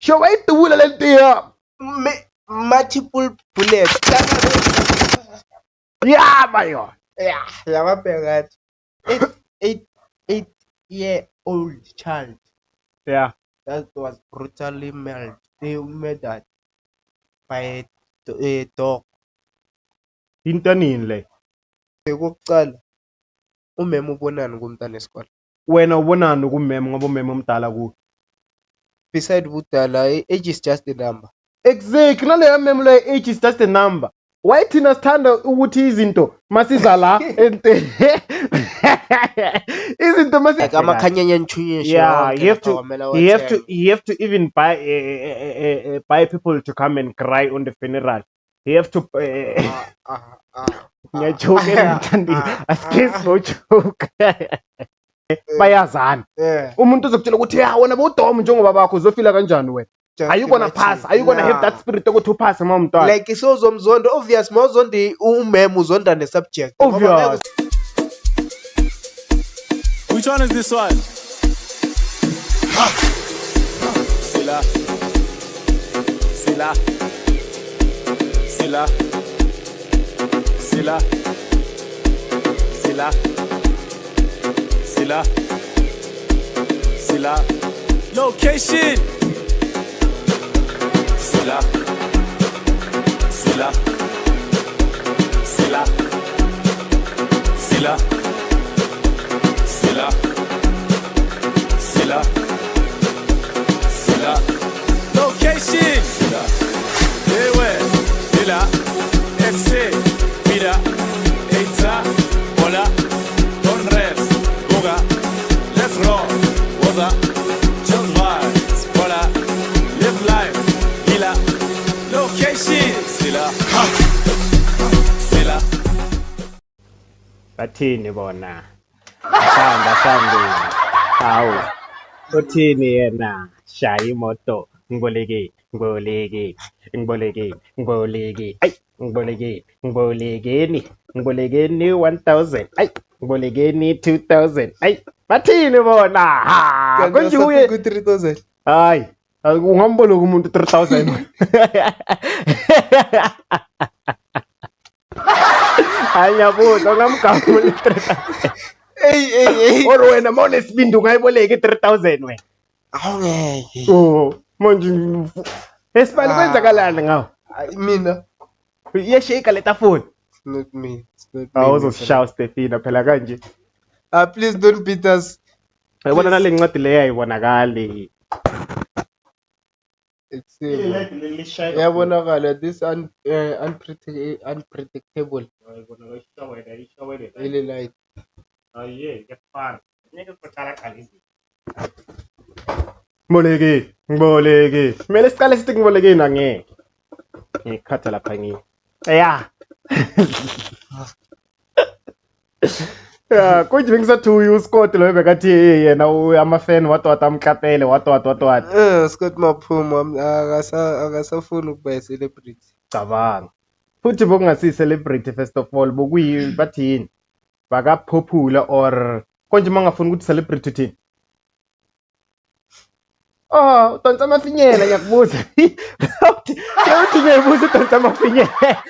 Sho wayidubula le ntiya. Multiple bullets. Yaba yona. Yeah, yababheka 8-year-old child Yeah. that was brutally murdered by a dog. Intanini le. Kokuqala umema ubonani kumntana esikole? Wena ubonani kumema ngoba umema omdala ku. Beside budala, age is just a number. Exactly. Nale mema le age is just a number. Why thina sithanda ukuthi izinto masiza la ente. Izinto masiza. Like amakhanyanya nchunyeshe. Yeah, you have to even buy people to come and cry on the funeral. You have to ngiyajoke mthandi asikesi no joke. Bayazana. Umuntu uzokutshela ukuthi ya wena bowudomo njengoba bakho uzofila kanjani wena? Are you gonna pass? Are you gonna have that spirit ukuthi upass mama mntwana? Like isozomzondo obvious mawuzondi umema uzonda ne subject. Obvious. Which one is this one? Sila. Sila. Sila. Sila. Sila. Sila. Sila. Location. Sila. Sila. Sila. Sila. Sila. Sila. Sila. Location. Sila. Ewe. Sila. FC. Mira. Eita. Hola. Don't rest. Boga. Let's roll. Woza. Just vibes. Hola. Live life. Hila. Location. Sila. Sila. Bathini bona? Samba. Hawu. Uthini yena? Shaya imoto. Ngiboleke. Ay, ngibolekeni 1000. Ay, ngibolekeni 2000. Ay, bathini bona? Ha, konje uye 3000. hayi, ungamboleka umuntu 3000. Ayabuza ngamgamula 3000. Hey. Or wena mawunesibindi ungayiboleka 3000 wena. Awungeke. Oh, manje esibali kwenzakalani ngawo? Mina. Iyashake le tafoni. Not me. It's not me. Awuzosishaya Stefina phela kanje. Please don't beat us. Ayibona nale ncwadi leyo ayibonakali. It's yabonakala this unpredictable. Really light. Aye, ngiyafana. Ngeke kuqala qalizi. Ngiboleke. Kumele siqale sithi ngibolekeni angeke. Ngikhatha lapha ngiyo. Yeah. Yeah, konje bengisathuya uScott lo bekathi yena ama-fan wathi amklapele wathi. Scott Maphumo akasafuni ukuba i-celebrity. Cabanga. Futhi bokungasi celebrity first of all bokuyi bathini? Baka popular or konje mangafuni ukuthi celebrity uthini? Oh, udansa amafinyela ngiyakubuza. Uthi ngiyabuza udansa amafinyela.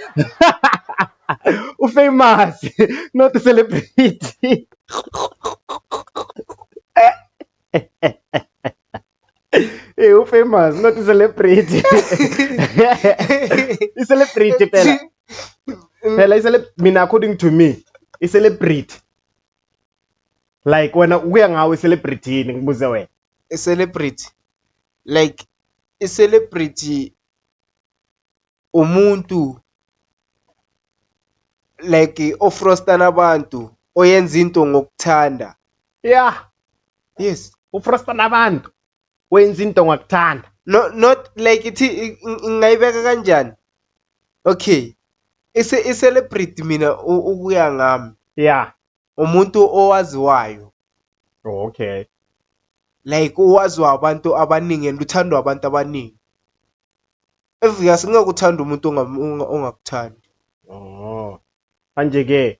Famous, not a celebrity. Famous, not a celebrity. I celebrity phela. Mina according to me, I celebrity. Like when ukuya ngawe celebrity ngibuze wena. A celebrity. Like a celebrity umuntu like ofrostana abantu oyenza into ngokuthanda. Yeah. Yes. Ufrostana abantu wenza into ngokuthanda. No, not like ithi ngayibeka kanjani? Okay. I-celebrity mina ukuya ngami. Yeah. Umuntu owaziwayo. Okay. Like owaziwa abantu abaningi and uthandwa abantu abaningi. Evika singakuthanda umuntu ongakuthandi. Oh. Manje ke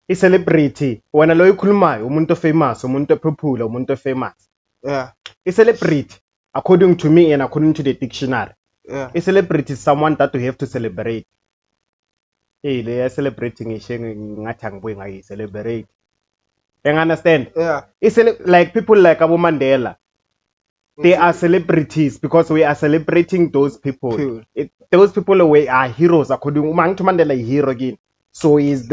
i-celebrity wena lo ikhulumayo umuntu famous, umuntu popular, umuntu famous. Yeah. I-celebrity according to me and according to the dictionary, Yeah. a celebrity is someone that we have to celebrate. Hey, they are celebrating a celebrate. You understand? Yeah. It's like people like Abu Mandela. They are celebrities because we are celebrating those people. Cool. Those people are heroes according to Mandela is hero again. So is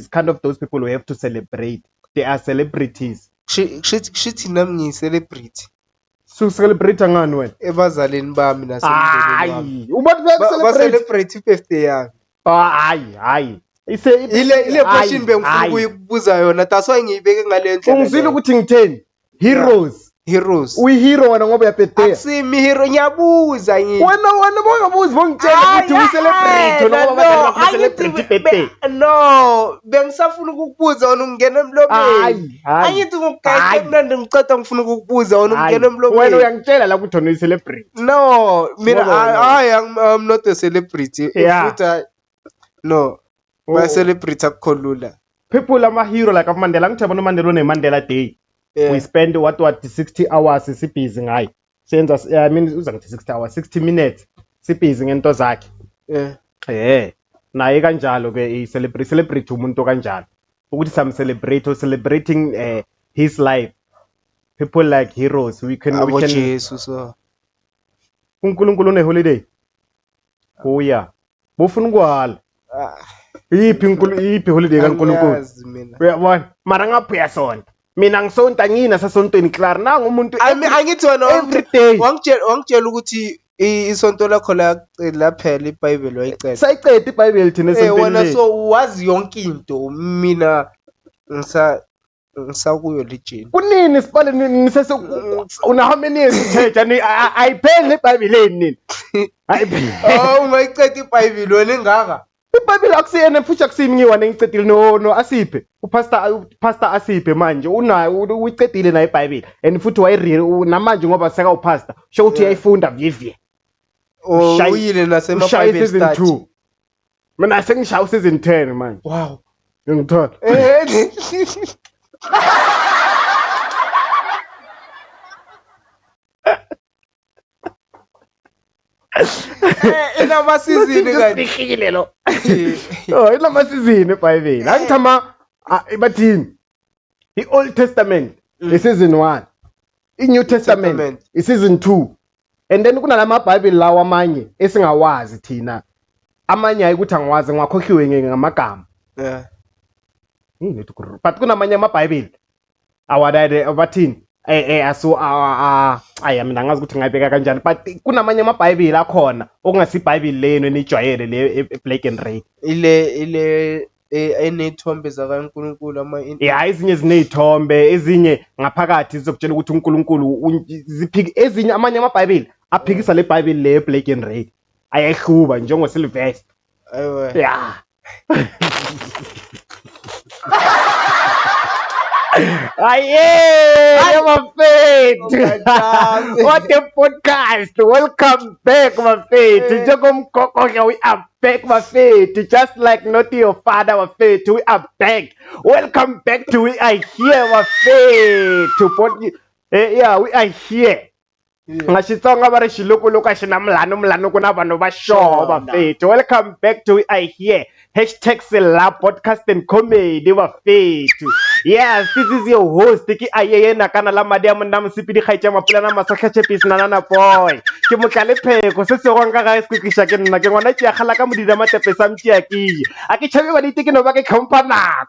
kind of those people we have to celebrate. They are celebrities. Shithi nami ngiyi-celebrity So celebrate ngani wena? ebazaleni bami nasemndenini wami. Hayi, ubantu bayacelebrate. Ba-celebrate i-birthday yami. Hayi. Ile question bengifuna ukuyibuza yona, that's why ngiyibeke ngale ndlela. Ungizile ukuthi ngitheni? Heroes. Heroes. Uyi-hero wena ngoba uyabhedea. Akusimi hero, ngiyabuza ngithi. Wena bongabuzi bongitshela ukuthi uyi-celebrate ngoba bathi celebrate birthday. No, bengisafuna ukukubuza wena ungena emlomeni. Angithi ngokugayisa emnandi ngiceda ngifuna ukukubuza wena ungena emlomeni. Wena uyangitshela la ukuthi wena uyi-celebrate. No, mina I'm not a celebrity. Futhi no. My celebrity akukho lula. People ama-hero like Mandela, ngithaba noMandela une-Mandela Day. We spend what 60 hours sibhizi ngayo. Senza uza ngithi 60 hours, 60 minutes sibhizi ngento zakhe. Naye kanjalo ke i-celebrate umuntu kanjalo. Ukuthi celebrating his life. People like heroes. We can Jesus so. uNkulunkulu une-holiday. Kuya. Bofuna ukwala. Yiphi holiday kaNkulunkulu? Uyabona? Mara ngaphuya sonto. Mina ngisonta ngina sasontweni Clara nanga umuntu angithi wena everyday wangitshela ukuthi isonto lakho laphela iBhayibheli wayicela. Sayiqeda iBhayibheli thina esontweni. Wena so wazi yonke into, mina ngisakuyo legend. Kunini sibale nisese una how many years church and ayipheli iBhayibheli nini? Ayipheli. Ungayiceda iBhayibheli wena engaka. iBhayibheli akusiyena futhi akusimi ngiwane ngicedile no Asiphe. Pastor Asiphe manje unayo uyicedile na iBhayibheli and futhi wayireal namanje ngoba seka upastor sho ukuthi uyayifunda vivie. Uyile nasemaBhayibheli study. Mina sengishaya season 10 manje. Wow. Ngithola. Inamasizini kanti. Sikhile lo. Inamasizini eBhayibheli. Angithama bathini? I-Old Testament season 1. I-New Testament season 2. And then kunalama Bible lawa amanye esingawazi thina. Amanye ayikuthi angiwazi ngakhohliwe ngamagama. But kunamanye amaBhayibheli awadade bathini? Mina ngazi ukuthi ngayibeka kanjani, but kunamanye amaBhayibheli akhona okungasi iBhayibheli leno enijwayele le black and red. Ile enethombe zakaNkulunkulu ezinye zinezithombe, ezinye ngaphakathi zizokutshela ukuthi uNkulunkulu ezinye amanye amaBhayibheli aphikisa le Bible le black and red. Ayahluba njengo Sylvester. Yeah. My faith. What a podcast. Welcome back, my faith. We are back, my faith. Just like not your father, my faith. We are back. Welcome back to We Are Here, my faith. We are here. Ngashitsonga ba re shiloko shina mlano kuna vanhu va show va fethu. Welcome back to We Are Here. #Sela podcast and comedy va fethu. Yes, this is your host ki ayena kana la madiam nna msipidi khaitsa mapulana masakha chepis nana boy. Ke motlale pheko se se gonga ga iskukisha ke nna ke ngwana tsia khala ka modida matepe samti ya ke. A ke chabe ba ditike no ba ke compana.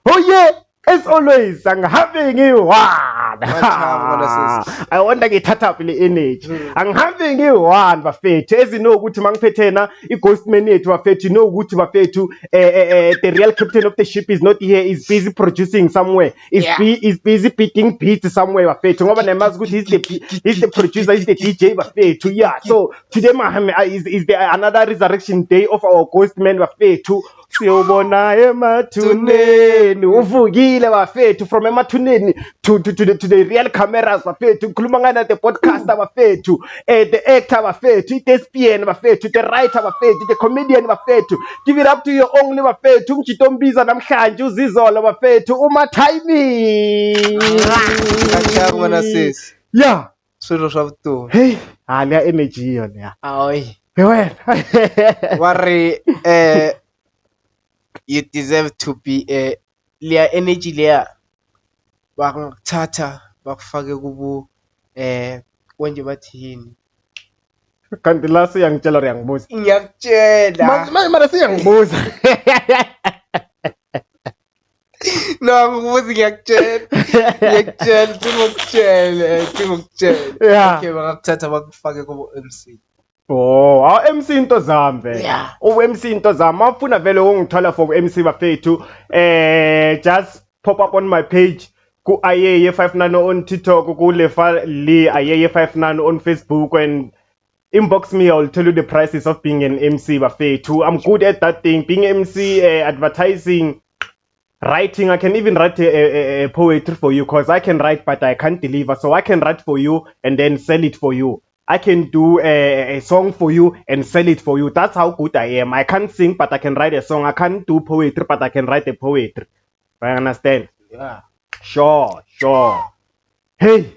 Oh yeah. As always, I'm having you one. I wonder ngithatha phi energy. I'm having you one bafethu. Ezino ukuthi mangiphethena i-ghost man yethu bafethu no ukuthi bafethu the real captain of the ship is not here, is busy producing somewhere. Is busy beating beats somewhere bafethu. Ngoba nemazi ukuthi he's the producer, he's the DJ bafethu. Yeah. So today is the another resurrection day of our ghost man bafethu. siyobona emathuneni uvukile bafethu from emathuneni to the real cameras bafethu ukhuluma ngana the podcaster bafethu the actor bafethu i-thespian bafethu the writer bafethu the comedian bafethu give it up to your only bafethu umjitombiza namhlanje uzizola bafethu timing Kachako mana sis. yeah Swilo swa vutomi. hey liya energy yona ya Hayi. wena Worry you deserve to be liya energy leya bakuthatha bakufake kubo konje bathi yini kanti la siyangitshela uyangibuza ngiyakutshela manje siyangibuza no ngikubuza ngiyakutshela ngiyakutshela Yeah. okay bakuthatha bakufake kubo MC oh MC into zami vele Yeah. MC into zami mafuna vele ungithola for MC bafethu just pop up on my page ku ayeye 59 on TikTok ku lefa le ayeye 59 on Facebook and inbox me. I'll tell you the prices of being an MC bafethu. I'm good at that thing, being MC, advertising, writing. I can even write a poetry for you because I can write but I can't deliver, so I can write for you and then sell it for you. I can do a song for you and sell it for you. That's how good I am. I can't sing but I can write a song. I can't do poetry but I can write a poetry. I understand. yeah Sure. Hey,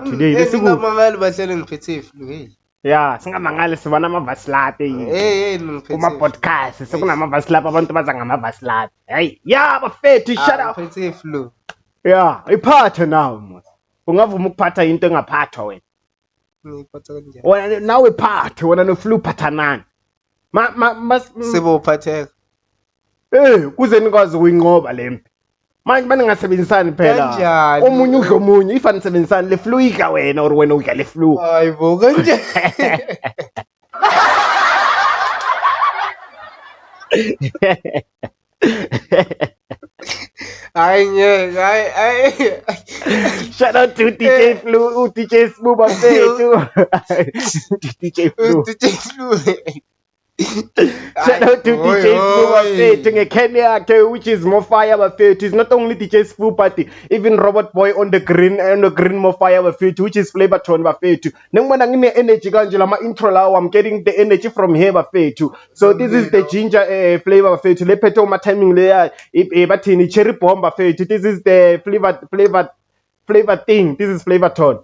today this is good. ngingamangali bahlele ngiphethe flu hey Yeah, singamangali sibona amavasilate hey ngiphethe kuma podcast sekunamavasilate abantu baza ngamavasilate. Hey, yeah bafethu shut up. ngiphethe flu Yeah, iphathe nawe mos. Ungavuma ukuphatha into engaphathwa wena. ngiphatha kanjani Wena nawe iphathe wena no flu phathanani. sebo uphatheka Kuze nikwazi ukuyinqoba lempi. Manje baningasebenzisani phela. Kanjani? Omunye udla omunye ifani sebenzisani le flu idla wena or wena udla le flu. hayibo kanjani hayi ngeke hayi Shout out to DJ Flu, DJ Smooth bafethu. DJ Flu. Shout out to DJ Smooth bafethu ngekene yakhe which is more fire bafethu. It's not only DJ Smooth but even Robot Boy on the green more fire bafethu which is Flavor Tone bafethu. Nengibona ngine energy kanje lama intro lawo I'm getting the energy from here bafethu. So this is the ginger flavor bafethu. Lephethe uma timing leya bathini cherry bomb bafethu. This is the flavor thing. This is Flavor Tone.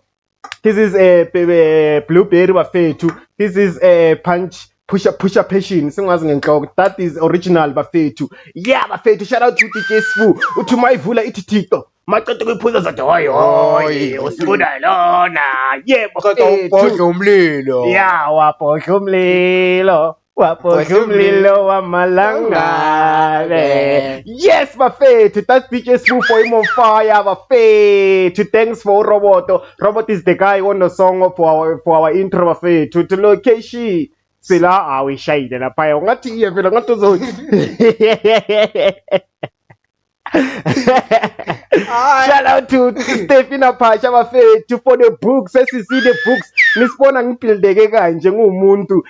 This is blueberry bafethu. This is punch pusha passion singazi ngenhloko. That is original bafethu. Yeah bafethu, shout out to DJ Sfu uthi mayivula ithi TikTok maqeda kuyiphuza zathi hoyi usibona lona yebo bafethu umlilo yeah waphoxa umlilo wamalangabe. Yes bafethu, that's DJ Sfu for him on fire bafethu. Thanks for Roboto. Robot is the guy on the song for our intro bafethu to location sila awishayile lapha ungathi iye vela ngathi uzothi shout out to Stefina Pasha bafethu for the books. As you see the books nisibona ngibhildeke kanje ngumuntu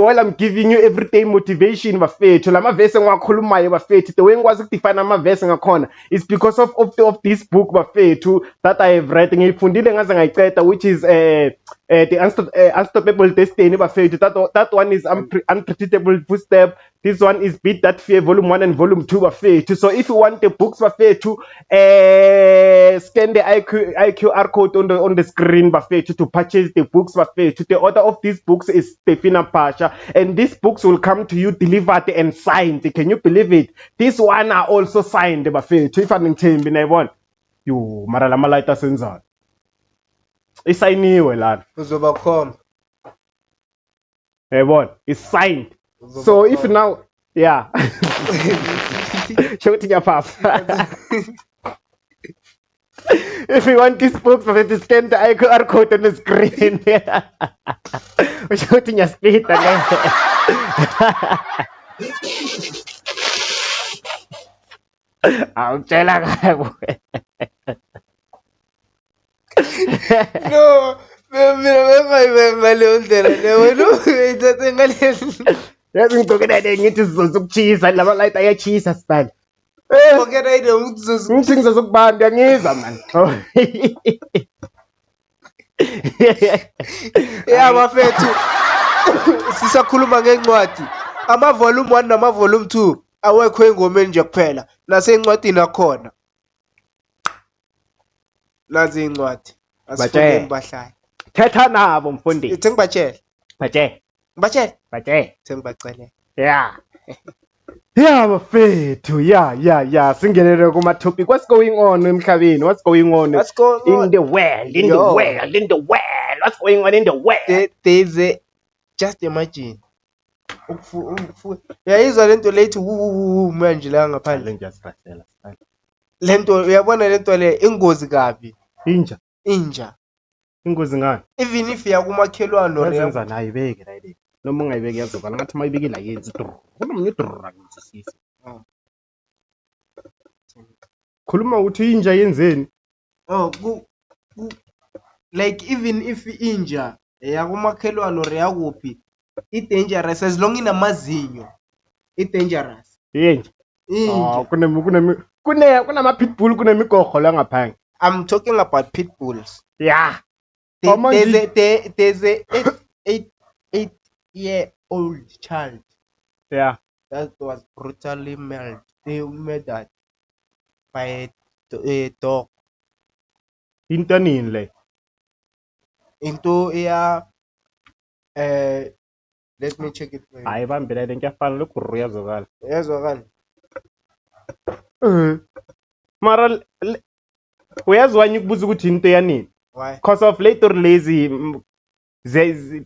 while I'm giving you everyday motivation bafethu. Lama verse ngiwakhulumayo bafethu, the way ngikwazi ukudefine ama verse ngakhona is because of this book bafethu that I have read. Ngiyifundile ngaze ngayiceda which is the Unstoppable Destiny bafethu. That one is Unpredictable Footstep. This one is Beat That Fear Volume 1 and Volume 2 bafethu. So if you want the books bafethu, scan the IQR code on the screen bafethu to purchase the books bafethu. The author of these books is Stefina Pasha and these books will come to you delivered and signed. Can you believe it? This one are also signed bafethu. If aningithembi nayibona yo mara lama light asenzana isayiniwe lana uzoba khona yabona is signed. So if now yeah show it in your papa. If you want this book to scan the QR code on the screen. Show it in your speed. I'm telling you. no mira ngale ndlela leyo no ithathe ngale yazi ngigqokela ngithi sizokuchisa lama light ayachisa sibani Ngokena ide ukuthi ngithi ngizokubanda uyangizwa man yeah bafethu sisakhuluma ngencwadi ama-volume 1 nama-volume 2 awekho engomeni nje kuphela nasencwadini akhona nazi incwadi asifundeni bahlali thetha nabo mfundisi ithi ngibatshele batshele sengibacele yeah bafethu yeah singenele kuma-topic what's going on emhlabeni what's going on in the world what's going on in the world there's just imagine yayizwa lento lethi manje la ngaphandle lento uyabona lento le ingozi kabi inja ingozi ngani even if yakumakhelwane orenza nayo ibeke la ile noma ungayibeki yazokala ngathi mayibeki la yenzi kunomnye ngizisisa khuluma uthi inja yenzeni like even if inja yakumakhelwane or yakuphi i-dangerous as long inamazinyo i-dangerous inja kunama-pitbull kunemigogo la ngaphange I'm talking about pitbulls yeah there's a 8-year-old child that was brutally murdered by a dog into nini le into let me check it hayi bambela le ngiyafana lokhu yazwakala mara uyazwanya ukubuza ukuthi into yanini because of late or lazy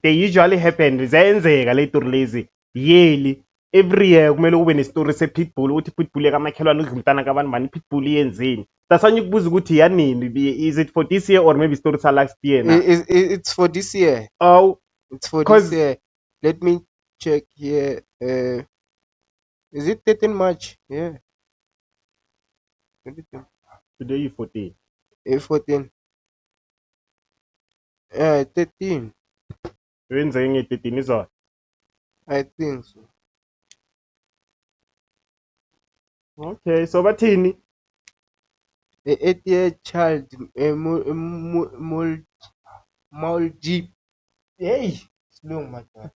they usually happen ziyenzeka late or lazy yearly every year kumele ube nestory se-pitbull ukuthi pitbull yakamakhelwane udla umntana kabantu bani pitbull yenzeni sasanye ukubuza ukuthi yanini is it for this year or maybe story sa last year na it's for this year it's for this year let me check here is it 13 March yeah today you 14 14 13 wenzeke nge-13 izona I think so okay so bathini a 8-year child Maljeep hey slow my god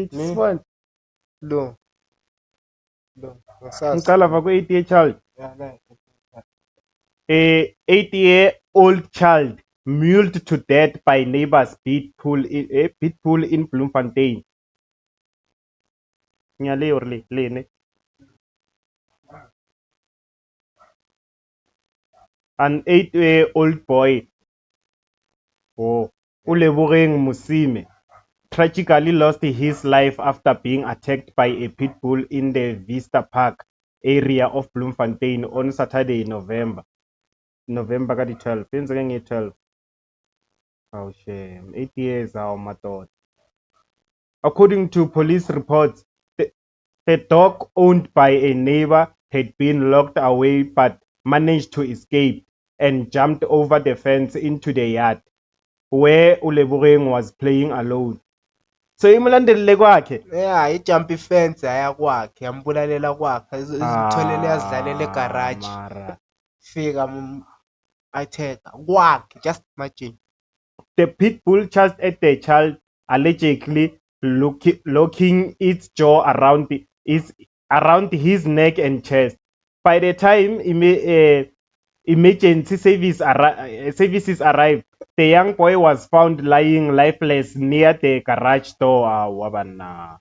this one slow ngicala va ku 8-year child a 8-year-old child mauled to death by neighbors pitbull in Bloemfontein nyale or le ne an 8-year-old boy Ulebogeng Musime tragically lost his life after being attacked by a pit bull in the Vista Park area of Bloemfontein on Saturday, November ka di 12 yenzeke nge 12 oh shame 8 years my thought. According to police reports the dog owned by a neighbor had been locked away but managed to escape and jumped over the fence into the yard where Ulebogeng was playing alone. So imulandelele kwakhe i jump ifence aya kwakhe yambulalela kwakhe izitholele yazidlalela egarage fika atheka kwakhe just imagine. The pit bull charged at the child allegedly locking its jaw around his neck and chest. By the time emergency services arrived, the young boy was found lying lifeless near the garage door.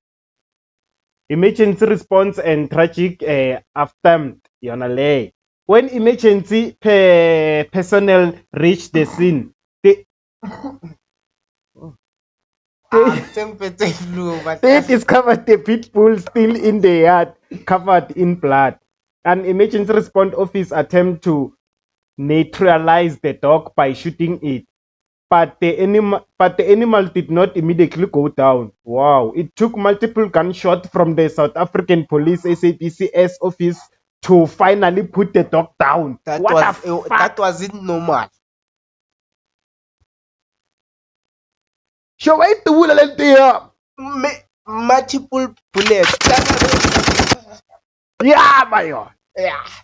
Emergency response and tragic aftermath. When emergency personnel reached the scene, they discovered the pit bull still in the yard, covered in blood. An emergency response office attempted to neutralize the dog by shooting it, but the animal did not immediately go down. Wow! It took multiple gunshots from the South African Police SAPCS office to finally put the dog down. That wasn't normal. Show it to multiple bullets. Yeah, mayo.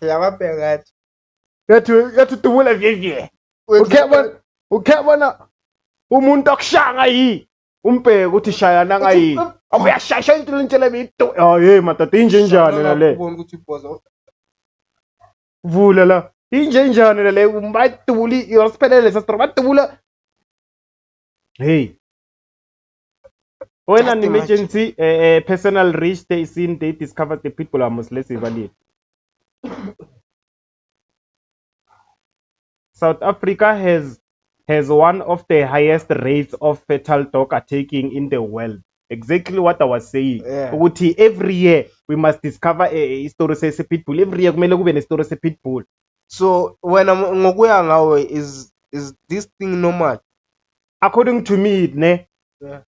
Yababheka Yathi tubula vye. Ukebona umuntu okushanga yi. Umbheke ukuthi shayana ngayi. Awuyashaya into lentshela bitu. Oh hey madoda inje njani na le? Vula la. Inje njani le umbatuli yosiphelele sasitbatula. Hey. When an emergency personal reached the scene, they discovered the people are Muslims invalid. South Africa has one of the highest rates of fatal dog attacking in the world. Exactly what I was saying. Ukuthi every year we must discover a story says a pitbull. Every year kumele kube ne story says pitbull. So when ngokuya ngawe is this thing normal? According to me, ne. Yeah.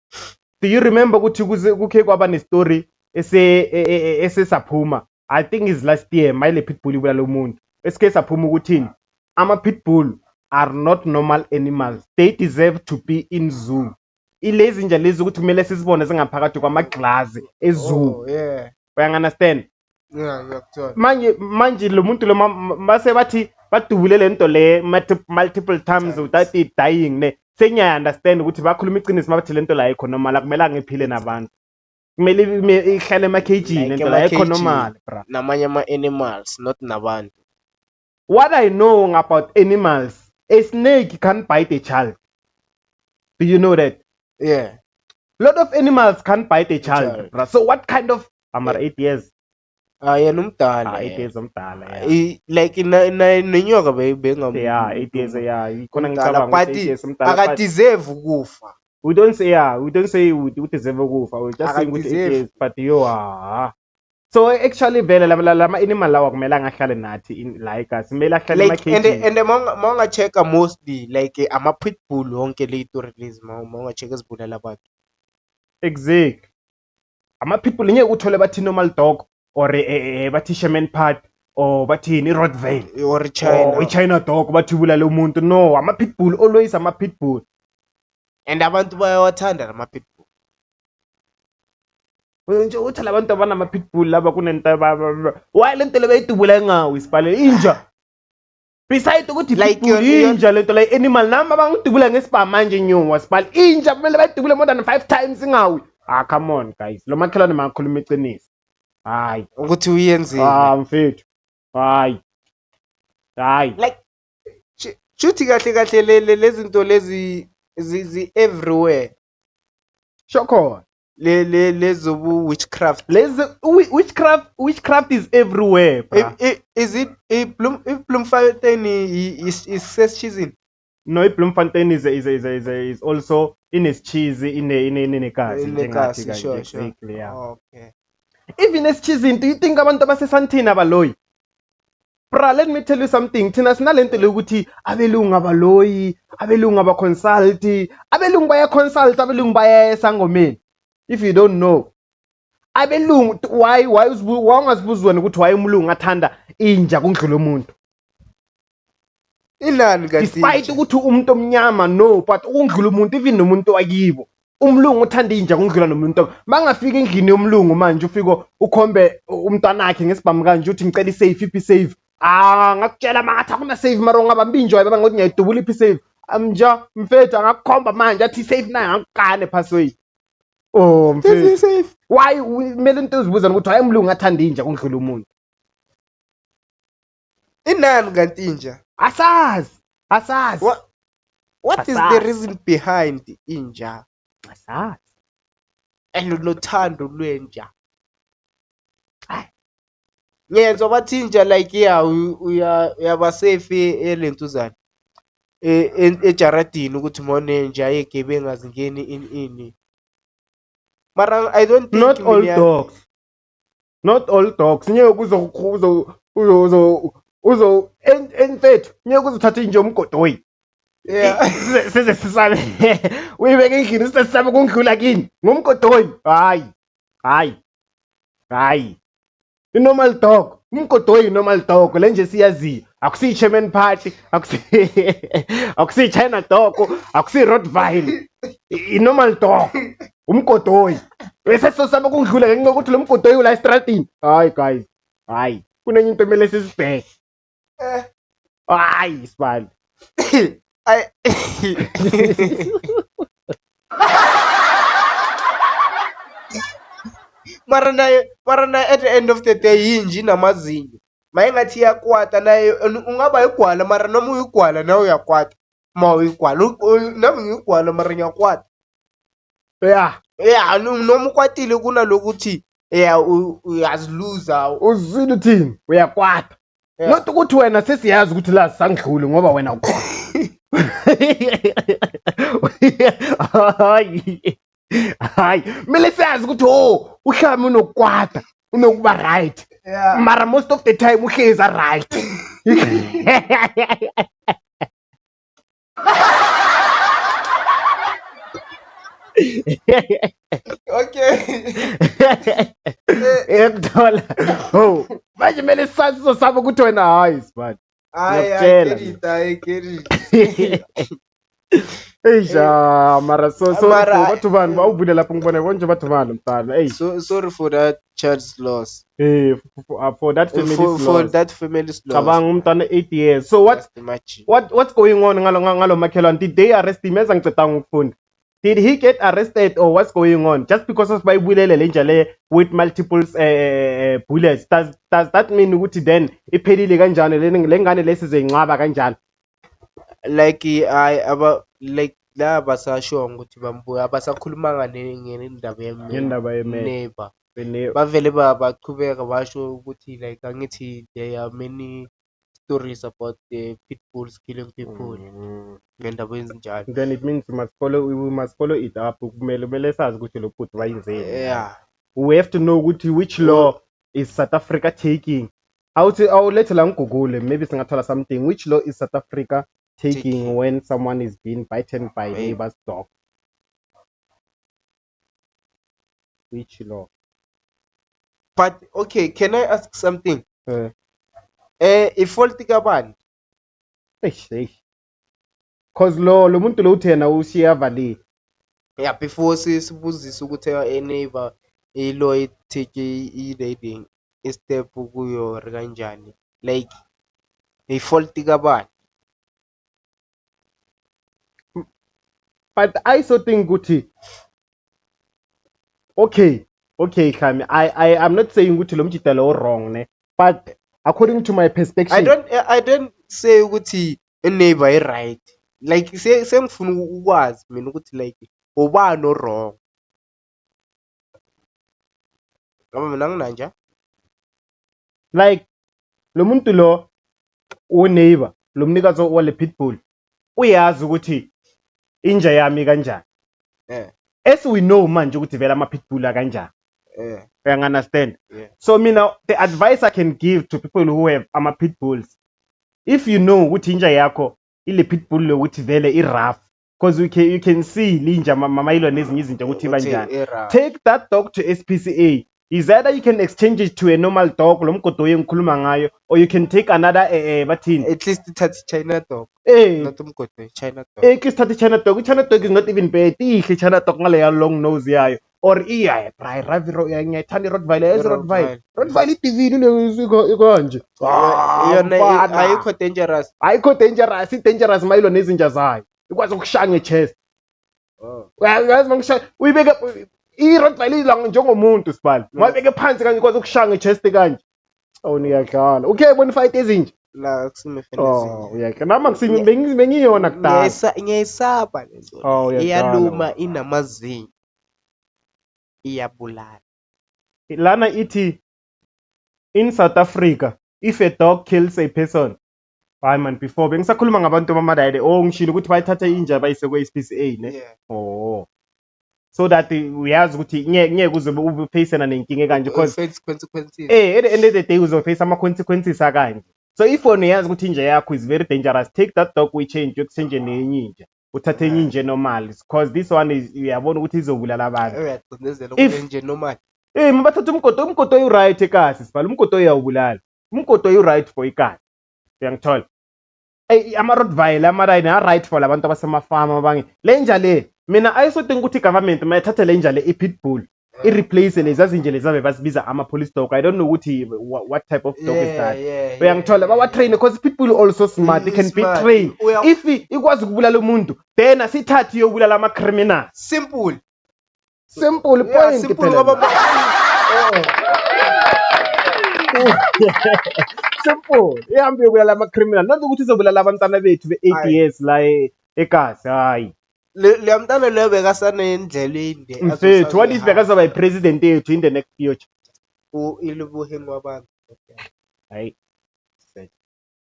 Do you remember ukuthi kukhe kwaba ne story esesaphuma? I think is last year mile pitbull ibulala lo muntu. Esike saphuma ukuthini? Ama pitbull are not normal animals. They deserve to be in zoo. Ilezi nje lezi ukuthi kumele sisibone sengaphakathi kwamaglass ezoo. Oh, yeah. You understand? Yeah, ngiyakuthola. Manje lo muntu lo mase bathi badubule lento le multiple times without it dying ne. Senya understand ukuthi bakhuluma iqiniso mabathi lento la ayikho normal akumela ngiphile nabantu. Kumele ihlale ema cage lento la ayikho normal bra. Namanye ama animals not nabantu. What I know about animals, a snake can bite a child. Do you know that? Yeah. Lot of animals can bite a child. Bro. So what kind of? I'm 8 years. Yena umdala. 8 years umdala. Yeah. Like nenyoka benga. Yeah, 8 years. Yeah. Ikona ngicabanga 8 years umdala. Akadeserve ukufa. We don't say we deserve ukufa. We just say with 8 years. But yo So actually vele lama animal lawa kumele ngahlale nathi like us kumele ahlale ema cage. And manga check mostly like ama pitbull wonke le release manga check ezibulala abantu. Exact. Ama pitbull ngeke uthole bathi normal dog or bathi Sherman Part or bathi ni Rottweiler or China dog bathi bulala umuntu. No, ama pitbull always ama pitbull. And abantu bayawathanda ama pitbull. Nje uthi labantu abana ama pitbull laba kunento why lento le bayidubula ngawo isibale inja. Beside ukuthi like inja lento la animal nami abangidubula ngesibha manje nyungwa sibale inja kumele bayidubule more than 5 times ngawo. Come on guys, lo makhelwane makhuluma iqiniso. Hayi ukuthi uyenzile. Mfethu. Hayi. Like chuthi kahle lezi zinto lezi everywhere. Shoko. Lezo witchcraft. Witchcraft is everywhere. Is it Bloemfontein is season? No, Bloemfontein is also in his cheese in a kasi. Sure. Exactly, yeah. Okay. Even as cheese, do you think abantu basesantina baloyi? Bra, let me tell you something. Thina sinalento lokuthi abelungu abaloyi, abelungu abaconsulti, abelungu baya consult, abelungu baya esangomeni. If you don't know, abelungu why ungazibuzwa ukuthi why umlungu athanda inja kundlula umuntu. Inani kanti. Despite ukuthi umuntu omnyama no, but ukundlula umuntu even nomuntu wakibo. Umlungu uthanda inja kundlula nomuntu. Mangafika endlini yomlungu manje ufika ukhombe umntwana wakhe ngesibhamu kanje uthi ngicela isafe iphi safe. Ngakutshela mangathi akuna save mara ungabambinjwa baba ngothi ngiyayidubula iphi save. Amja mfethu angakukhomba manje athi save naye ngakukane password. Oh mfethu. Why kumele into uzibuza ukuthi hayi umlungu athanda inja kundlula umuntu. Inani kanti inja? Asazi. What is the reason behind inja? Asazi. Nothando lwenja. Ngiyezwa bathi inja like uyaba safe elentuzana ejaradini ukuthi mone nje ayegebenga zingeni in. Mara I don't think not all dogs. Ngeke uzo enfethu ngeke uzothatha inje umgodoyi. Yeah. Size sisale. Uyibeke endlini sisesaba kungidlula kini ngumgodoyi. Hayi. Normal dog. Umgodoyi normal dog lenje siyazi. Akusi Sherman Party, akusi China dog, akusi Rottweiler. Normal dog. Umgodoyi. bese sosaba ukungidlula ngenxa ukuthi lo mgodoyi ula estradini. Hayi guys, hayi kunenye into emele sisibheke. Hayi sibali. Ay mara naye at the end of the day yinji namazinyo mayingathi iyakwata naye ungaba igwala mara noma uyigwala nawe uyakwata ma uyigwala nami ngiyigwala mara ngiyakwata ya noma ukwatile kunalokuthi uyaziluza uzwile uthini uyakwata not ukuthi wena sesiyazi ukuthi la sangidlule ngoba wena ukhona. Hayi mele siyazi ukuthi uhlami unokukwata unokuba right mara most of the time uhlezi right. okay ekuthola manje mele sazi sizosaba ukuthi wena hayi sibani. I get it. Eja mara so batho bani ba ubule lapho ngibone konje batho bani mhlala sorry for that child's loss for that family's loss cabanga umntwana 8 years. So what's going on ngalo makhelwane? Did they arrest him? Eza ngiceda ngifunda, did he get arrested or what's going on? Just because of bayibulele le njale with multiple bullets, does that mean ukuthi then iphelile kanjani lengane lesizoyincaba kanjani? Like like la basasho ukuthi bambuya abasakhulumanga ngendaba yeneighbor bavele baqhubeka basho ukuthi like angithi there are many stories about the pit bulls killing people ngendaba ezinjalo. Then it means we must follow it up. Kumele sazi ukuthi lo put bayenzeni. We have to know ukuthi which law is South Africa taking. I'll let la ngigoogle, maybe singathola something. Which law is South Africa taking when someone is being bitten by neighbor's dog? Which law? But okay, can I ask something? Ifault kabani? Cause lo muntu lo uthena ushiya valid. Yeah, before sibuzisa ukuthi neighbor law take i-raiding step kuyo kanjani, like ifault kabani? But I so think ukuthi okay Khami, I'm not saying ukuthi lo mjita lo wrong ne, but according to my perspective I don't say ukuthi neighbor is right, like sengifuna ukwazi mina ukuthi like ubani no wrong ngoba mina nginanja like lo muntu lo neighbor lo mnikazi wale pitbull uyazi ukuthi inja yami kanjani. As we know manje ukuthi vela ama pitbull kanjani. You understand? So mina the advice I can give to people who have ama pitbulls, if you know ukuthi inja yakho ile pitbull lo ukuthi vele I rough, because you can see linja mama ilo nezinye izinto ukuthi banjani, take that dog to SPCA. Is either you can exchange it to a normal dog lo mgodoyi engikhuluma ngayo, or you can take another bathini, at least thathi China dog, not umgodoyi, China dog. At least thathi China dog. China dog is not even bad. Ihle China dog ngale ya long nose yayo, or iya Raviro ngiyayithanda Rottweiler, Rottweiler iDivini le kanje. Yona ayikho dangerous. Dangerous mayilo nezinja zayo. Ikwazi ukushaya ngechest. Uyazi mangisha uyibeka iRottweiler idla njengomuntu sibali. Mawubeke phansi kanje ikwazi ukushaya ngechest kanje. Niyadlala. Okay, bona fight ezinje. La kusime fantasy. Uyakhe nama ngisimi bengiyona kudala. Ngiyayisaba lezo. Iyaluma inamazinyo. Iyabulala. Lana ithi in South Africa, if a dog kills a person, hayi man, before bengisakhuluma ngabantu bamadayile ngishilo ukuthi bayithatha inja bayise kwe-SPCA ne. So that uyazi ukuthi ngeke uzobe ufaceana nenkinga kanje, because consequences. At the end of the day uzoface ama consequences akanje. So if wona uyazi ukuthi inja yakho is very dangerous, take that dog uyichange exchange nenye inja, uthathe enye inja normal, because this one is uyabona ukuthi izobulala abantu. Uyaqindezela ukuthi normal. Mabathatha umgodoyi right ekasi sibala, umgodoyi uyawubulala, umgodoyi right for ikasi. Uyangithola? Ama Rottweiler ama right for labantu abasemafama abange. Le nja le mina ayisothi ukuthi government mayithathe le nja le iPitbull i-replace lezi nje lezi ave basibiza ama-police dog. I don't know ukuthi what type of dog is that. Uyangithola bawa-train because people also smart, they can be trained. If ikwazi ukubulala umuntu then asithathe iyobulala ama-criminal. Simple Point simple simple ihambe iyobulala ama-criminal, not ukuthi izobulala abantwana bethu be-8 years la eGaza. Hayi le mntana leyo bekasanendlela ende mfethu, what if bekazoba yi-president yethu in the next future? Ileboheng wabantu. Hayi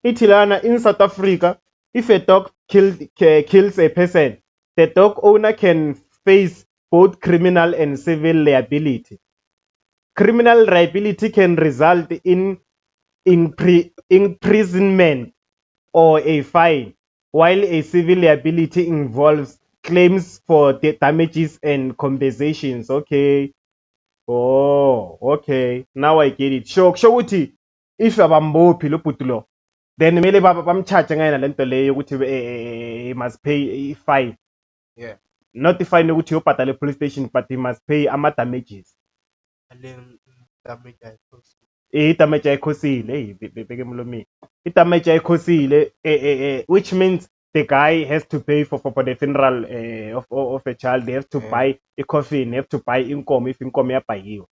ithi lana, in South Africa, if a dog kills a person, the dog owner can face both criminal and civil liability. Criminal liability can result in imprisonment or a fine, while a civil liability involves claims for the damages and compensations. Okay. Oh, okay. Now I get it. Sho ukuthi if abambophi lo bhuti then kumele bamcharge ngayena lento leyo ukuthi he must pay a fine. Yeah. Not the fine ukuthi uyobhadala police station, but he must pay ama damages. I-damage ayikhosile beke emlomeni. I-damage ayikhosile which means the guy has to pay for the funeral of a child. They have to buy a coffin, they have to buy inkomo if inkomo yabhayiwe.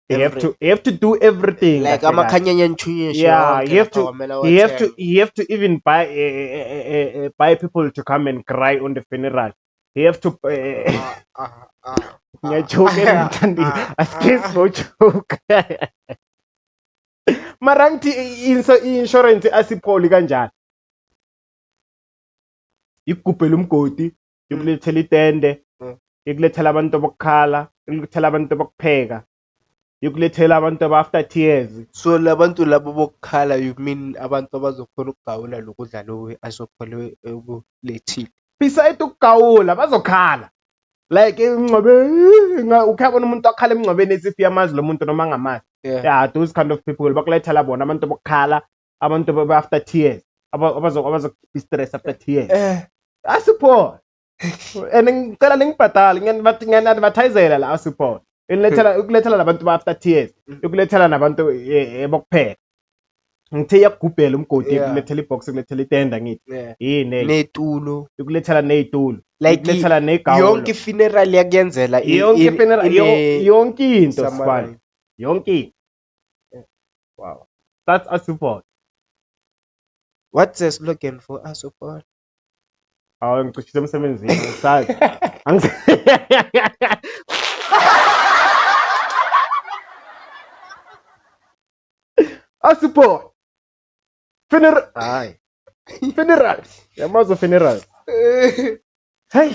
They have to do everything. Like amakhanyanya nchunyeshe. Yeah, you have to even buy people to come and cry on the funeral. You have to ngiyajoke asikesi ngojoke. Mara ngithi i-insurance asipholi kanjani. Ikugubhela umgodi, ikulethela itende, ikulethela abantu bokukhala, ikulethela abantu bokupheka, ikulethela abantu after tears. So labantu labo bokukhala, you mean abantu abazokhona ukugawula lokudla lo asophole ebulethile? Beside ukugawula bazokhala. Like ingcwabe ukhabona umuntu akhala emngcwabeni esifi yamazi lo muntu noma ngamazi. Yeah, those kind of people bakulethela bona abantu bokukhala, abantu after tears, abazo stress after tears. Asipho. And ngicela ningibhadale ngiyadvertisela la asipho. Ukulethela labantu after tears, ukulethela nabantu bokupheka. Ngithe yakugubhela umgodi, ukulethela ibox, ukulethela itenda ngithi. Yini netulo, ukulethela nezitulo, like ukulethela negawulo. Yonke funeral yakuyenzela yonke funeral, yonke into sibani. Yonke. Wow. That's Asuport. What's the slogan for Asuport? Ngicishile emsebenzini ngisazi. Asuport. Funerals. Yamazo funerals. Hey,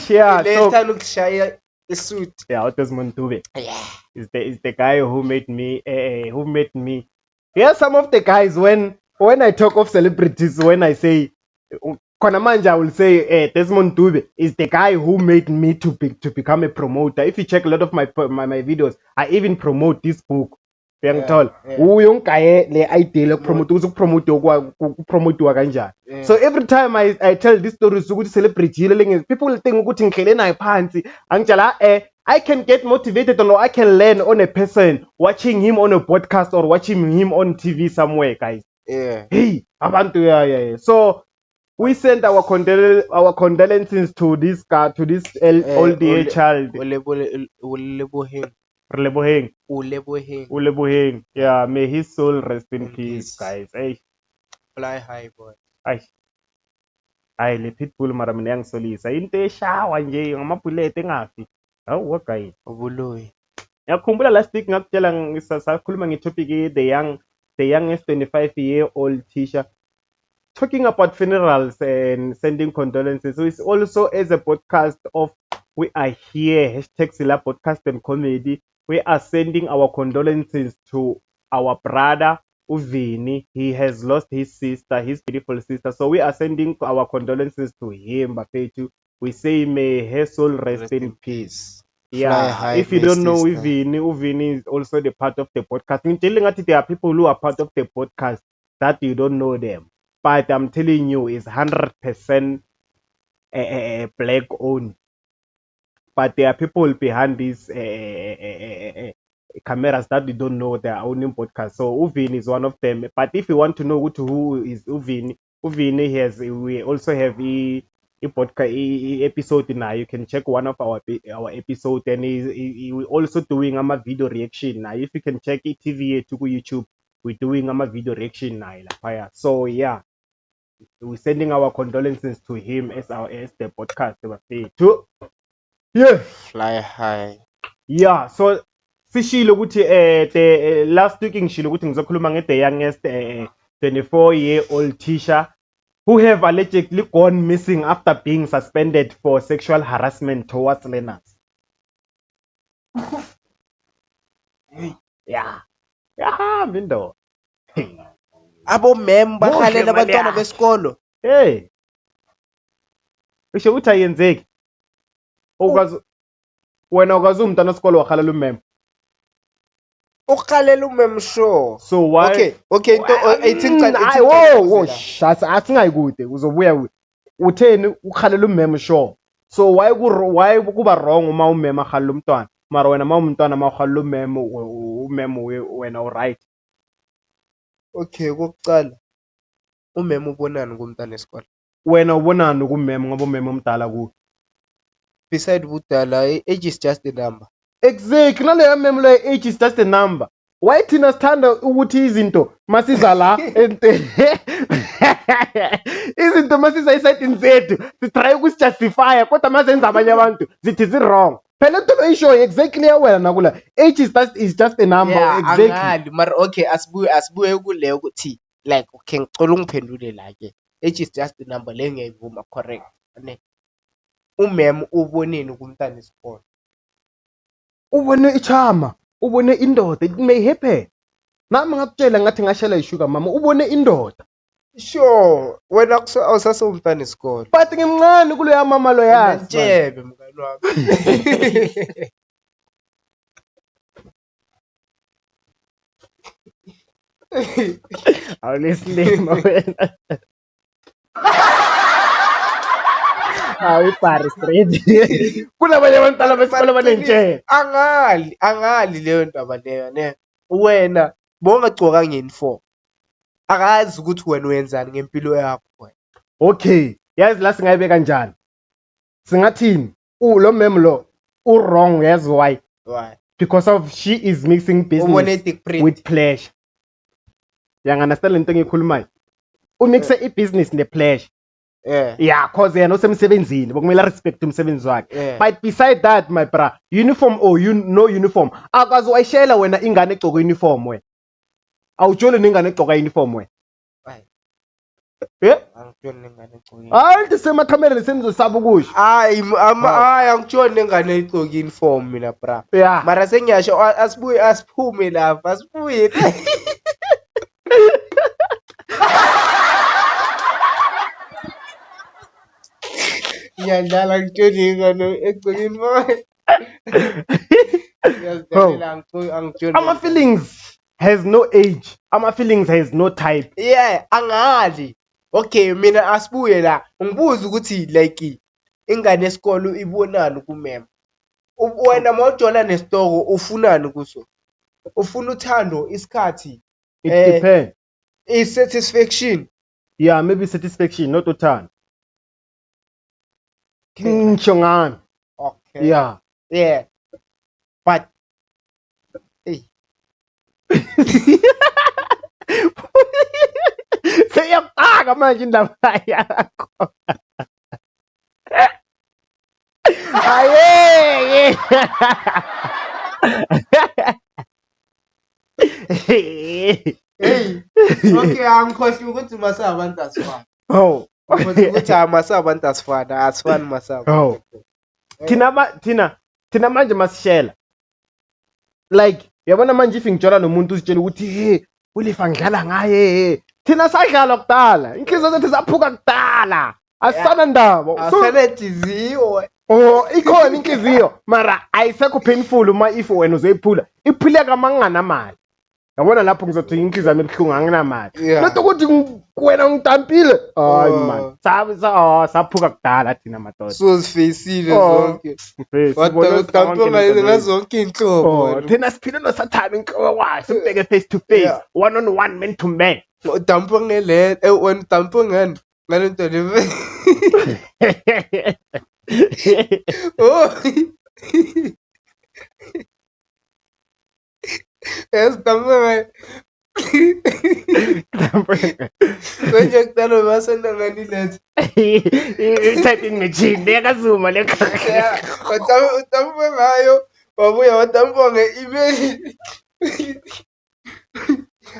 yeah. Let's ukushaya isuit. Yeah, Desmond Dube. Yeah. Is the guy who made me Yeah, some of the guys when I talk of celebrities, when I say Konamanja, I will say Desmond Dube is the guy who made me to become a promoter. If you check a lot of my videos, I even promote this book. So every time I tell this story ukuthi celebrity people think ukuthi ngikhele nayo phansi angitshela I can get motivated or I can learn on a person watching him on a podcast or watching him on TV somewhere, guys. Hey, abantu, yeah. So we send our condolences to this guy, to this old age child. Uleboheng. Yeah, may his soul rest in peace, guys. Hey. Fly high, boy. Ay le pitbull mara mina yangisolisa into eshawa nje ngamabhullet engafi. Hawu guys. Ubuloyi. Ngiyakhumbula last week ngakutshela ngisakhuluma ngetopic the youngest 25-year-old teacher talking about funerals and sending condolences. So it's also as a podcast of we are here #Sila Podcast and Comedy. We are sending our condolences to our brother Uvini. He has lost his sister, his beautiful sister. So we are sending our condolences to him, Bafetu. We say may her soul rest in peace. Yeah, high, if you don't know Uvini is also the part of the podcast. I'm telling you, there are people who are part of the podcast that you don't know them. But I'm telling you, it's 100% black owned. but there are people behind these cameras that we don't know. They are owning podcasts. So Uvini is one of them. But if you want to know who is Uvini, we also have a podcast episode now. You can check one of our episode, and he also doing a video reaction now. If you can check it TV to YouTube, we're doing a video reaction now. So yeah, we're sending our condolences to him as the podcast to yeah, fly high. Yeah, so sishilo ukuthi the last week ngishilo ukuthi ngizokhuluma the youngest 24-year-old teacher who have allegedly gone missing after being suspended for sexual harassment towards learners. Yeah. Yeah, Mindo. Abo mem bakhalela abantwana besikolo. Hey. Usho ukuthi ayenzeki. Ukwazi wena ukwazi umntana wesikolo wakhalela umem. Ukhalela umem sure. So why Okay into 18 whoa asingayikude uzobuya utheni ukhalela umem sure. So why kuba wrong uma umem akhalela umntwana mara wena uma umntwana makhalela umem wena right. Okay kokucala umem ubonani kumntana esikolo? Wena ubonani kumem ngoba umem omdala ku beside budala age is just a number. Exactly, naleyo mem lo age is just a number. Why thina sithanda ukuthi izinto masiza la izinto masiza esayidini zethu sitry ukusijustify kodwa mazenza abanye abantu zithi wrong. Phela into oyisho exactly wena nakula age is just a number. Yeah, exactly. Angali mar okay asibuye kuleyo ukuthi like okay ngicela ungiphendule la ke. Age is just a number le ngiyayivuma correct. Ne umem ubonini kumntana esikolo? Ubone ichama, ubone indoda, it may happen. Nami ngakutshela ngathi ngashela ishuka mama, ubone indoda. Sure, wena awusase umntana esikolo. But ngimncane kuloya mama lo yazi. Ntshebe mngani wami. Awulislima wena. Hayi pari straight. Kunabanye abantwana besikole banenje. Angali leyo ndaba leyo ne. Wena bongagcoka nge-uniform. Akazi ukuthi wena wenzani ngempilo yakho wena. Okay, yazi la singayibe kanjani? Singathini? Lo mem lo wrong, yazi why? Why? Because of she is mixing business with pleasure. You understand lento engikhulumayo? Umixe i-business ne-pleasure. Yeah, cause yena usemsebenzini bokumele respect umsebenzi wakhe. But beside that my bra, uniform or no uniform, akazi wayishela wena ingane egcoka uniform wena. Awutshole ningane egcoka uniform wena. Angitshoni nengane egcoka. Hayi ndisemakhamera lesenizosaba ukusho. Hayi angitshoni nengane egcoka uniform mina bra. Mara sengiyasho asiphume lapha asibuye. Ngiyadlala ngitshoni ingane egcoka uniform. Ama feelings has no age. Ama feelings has no type. Yeah, angali. Okay, mina asibuye la. Ngibuza ukuthi like ingane esikolo ibonani kumema. Wena mawujola nesitoko ufunani kuso? Ufuna uthando, isikhathi. It depends. Is satisfaction. Yeah, maybe satisfaction, not uthando. Ngishongana. Okay. Yeah. Yeah. But hey. Seyapaka manje indaba yakho. Aye. Hey. Okay, angikhosi ukuthi masabantu asifana. Oh. Ukuthi amasabantu asifana, asifani masaba. Oh. Thina manje masishela. Like yabona manje if ngitshola nomuntu usitshela ukuthi hey ulifa ngidlala ngaye thina sadlala kudala inhliziyo zethu zaphuka kudala asisana ndaba asenethiziyo ikhona inhliziyo mara ayisekho painful uma if wena uzoyiphula iphile kamangana mali yabona lapho ngizothi inhliziyo yami ebuhlungu anginamali Yeah. not ukuthi wena ngitampile hayi Oh. man saphuka kudala thina madoda So zifeyisile Oh. zonke. Sibone Utampe ngazonke inhlobo. thina siphile nosathane inhloko kwayo simbheke face to face Yeah. one on one man to man Utampe ngele wena utampe ngani? Ngale nto le. Oh. Yes, tampe. Konje kudala basenda ngani lethe. i-typing machine leyakazuma le Yeah, utampe ngayo. Wabuya watampe nge-email.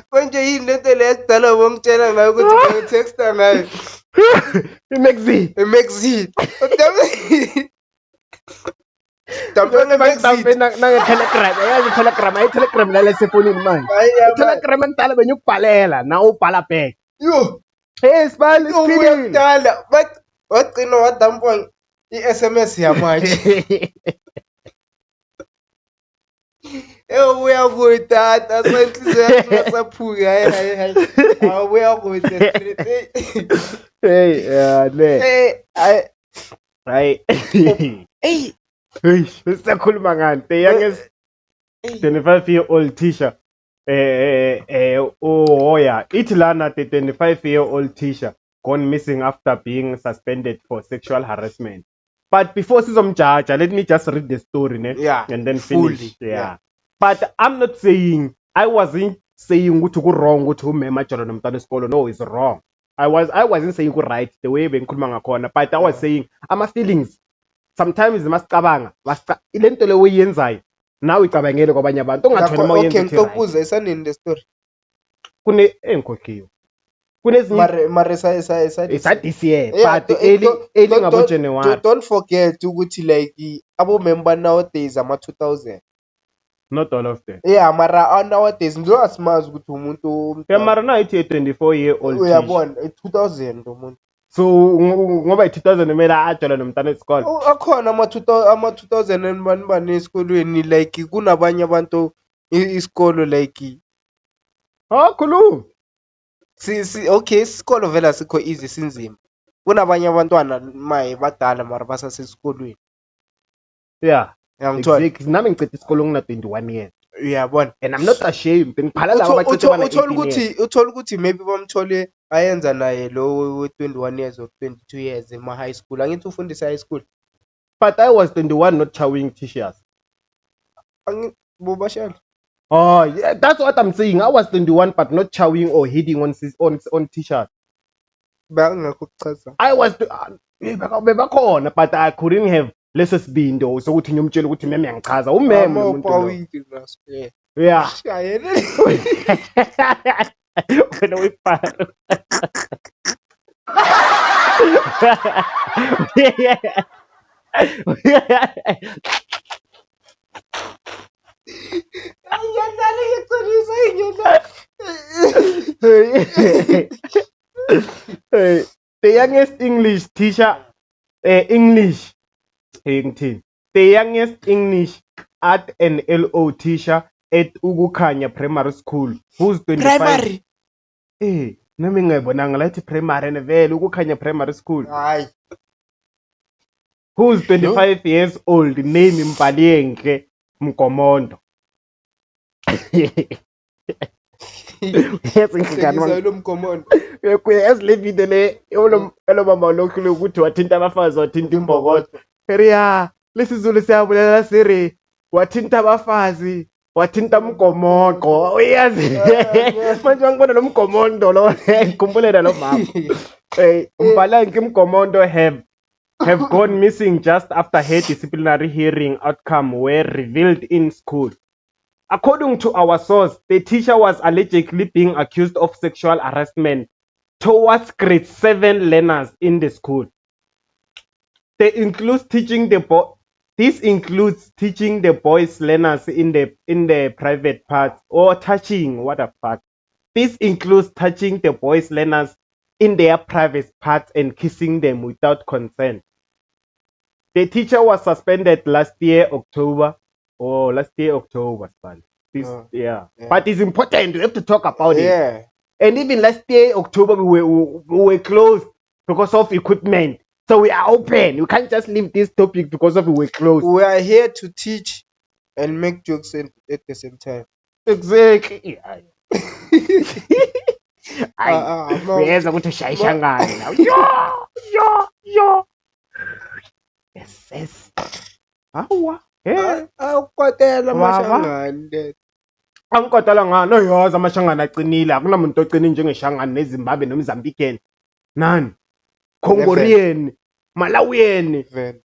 Konje yini lento le yakudala bongitshela ngayo ukuthi ngitexta ngayo. i-maxi Maxi. Utampe. Tampe Mtampe nge-Maxi. nange-telegram yazi i-telegram ayi-telegram lale sefonini manje Hayi yaba. i-telegram endala benyukubhalela nawe ubhala back Yo. hey sibali Ubuya siphilile kudala. Wagcina wadampa i-SMS yamanje. Ubuya kuyitata senhliziyo yakho ngasaphuki hayi. Awubuya kuyitata. hey ne hayi Hey. hey sisakhuluma ngani the youngest 25-year-old teacher Hoya ithi lana the 25-year-old teacher gone missing after being suspended for sexual harassment. But before sizomjaja, let me just read the story ne? Yeah, And then fully, finish. yeah. But I'm not saying, I wasn't saying ukuthi ku wrong ukuthi umema ajala nomntwana esikolo. No, it's wrong. I wasn't saying ku right the way bengikhuluma ngakhona, but I was saying ama feelings sometimes masicabanga ilento le oyenzayo nawe icabangele kwabanye abantu ungatholi uma uyenza Okay, ngikubuza isanini le story. kune enkhokhiwe kunezinye Mare it's at this year Yeah, but early ngabo January don't forget ukuthi like abo member nowadays ama 2000. not all of them Yeah, mara nowadays ndo asimazi ukuthi umuntu yeah mara na ithi 24-year-old uyabona 2000 umuntu. so ngoba i-2000 kumele ajala nomntana esikole Akhona ama 2000 bani esikolweni like kunabanye abantu isikolo like khuluma okay isikolo vela sikho easy sinzima. Kunabanye abantwana maye badala mara basasesikolweni. yeah Ngiyangithola. exactly nami ngicede isikole ngina 21 years Uyabona. and I'm not ashamed ngiphala laba abacede bana 18 years uthola ukuthi maybe bamthole ayenza naye lo 21 years or 22 years ema high school. Angithi ufundisa high school. but I was 21 not chawing t-shirts Bobashalo. oh yeah that's what I'm saying I was 21 but not chawing or hitting on t-shirts Bangakho kuchaza. I was bebakhona but I couldn't have leso sibindo sokuthi ngiyomtshela ukuthi meme yangichaza umeme lo muntu lo yeah Shayele. wena uyifana Ayandale ngicela ingena. The youngest English teacher English ngithini the youngest English art and LO teacher at Ukukhanya Primary School who's 25 Primary. nami ngayibonanga lathi primary nevele Ukukhanya Primary School Hayi. who's 25 years old name Mpalienke Mkomondo yes ngikani Ngizayilo lomkomondo. yazi le video le elo mama lokhu ukuthi wathinta abafazi wathinta imbokodo ria lesizulu siyabulela siri wathinta abafazi wathinta umgomoqo uyazi manje ngibona lo mgomondo lo ngikhumbulele lo mama Mpalanke Mkomondo have gone missing just after her disciplinary hearing outcome were revealed in school. According to our source, the teacher was allegedly being accused of sexual harassment towards grade 7 learners in the school. This includes teaching the boys learners in the private parts or touching what the fuck. This includes touching the boys learners in their private parts and kissing them without consent. The teacher was suspended last year October. This, No. yeah. Yeah. But it's important. We have to talk about it. Yeah. And even last year, October, we were closed because of equipment. So we are open. You can't just leave this topic because of we were closed. We are here to teach and make jokes at the same time. Exactly. No. Uyenza ukuthi ushayishangane now. Yo. Yes. Hawa. Awukwatela Baba. amashangane. Angikotala ngani oyazi amashangane acinile akunamuntu oqinile njengeshangane neZimbabwe noMozambican. Nani? Congolian, Malawian. Vele.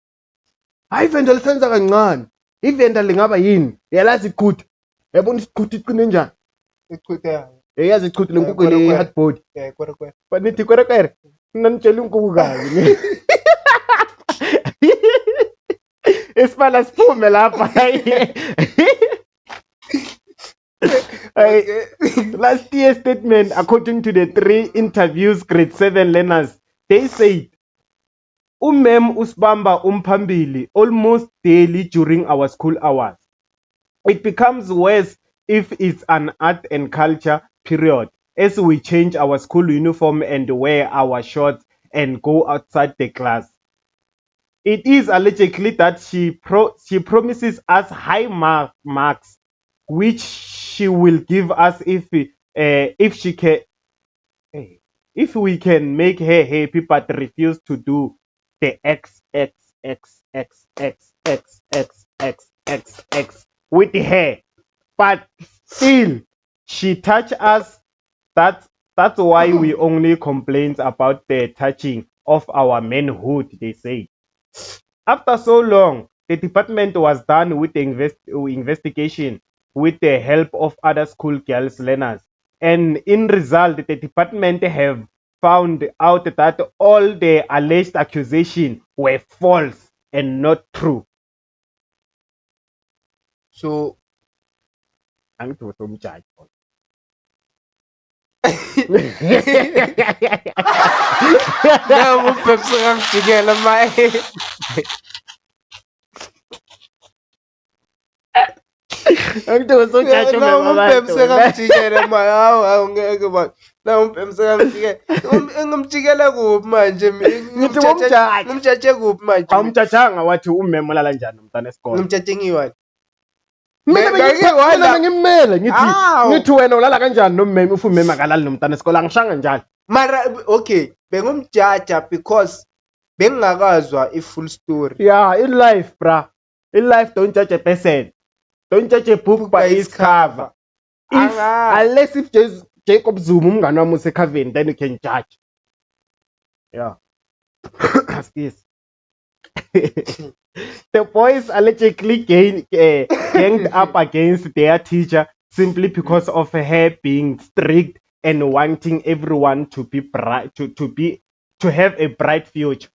Hayi ivenda lisenza kancane. Ivenda lingaba yini? Yalazi iqhuti. Yabona isiqhuti iqine njani? Ichutha. Yazi iqhuti lenkukhu le hardboard. Kwere. Banithi kwere. Nanitshela inkukhu kazi. Isibala siphume lapha. Last year's statement, according to the 3 interviews grade 7 learners, they said, Mem Usbamba Umphambili almost daily during our school hours. It becomes worse if it's an art and culture period, as we change our school uniform and wear our shorts and go outside the class. It is allegedly that she promises us high marks, which she will give us if we can make her happy, but refuse to do the X with her. But still, she touch us. That's why we only complain about the touching of our manhood, they say. After so long, the department was done with the investigation with the help of other school girls learners. And in result, the department have found out that all the alleged accusations were false and not true. So, now together, my. Awumtshajanga wathi umeme olala njani umntwana esikole. Mina ngimele ngithi wena ulala kanjani nomeme ufu umeme akalali nomntwana esikole angishanga njalo. Mara okay, bengumjaja because bengingakazwa i-full story. Yeah, in life, bruh. In life, don't judge a person. Don't judge a book by its cover. Unless if Jacob Zuma umngane wami usekhaveni, then you can judge. Yeah. This. The boys allegedly ganged up against their teacher simply because of her being strict and wanting everyone to be bright, to have a bright future.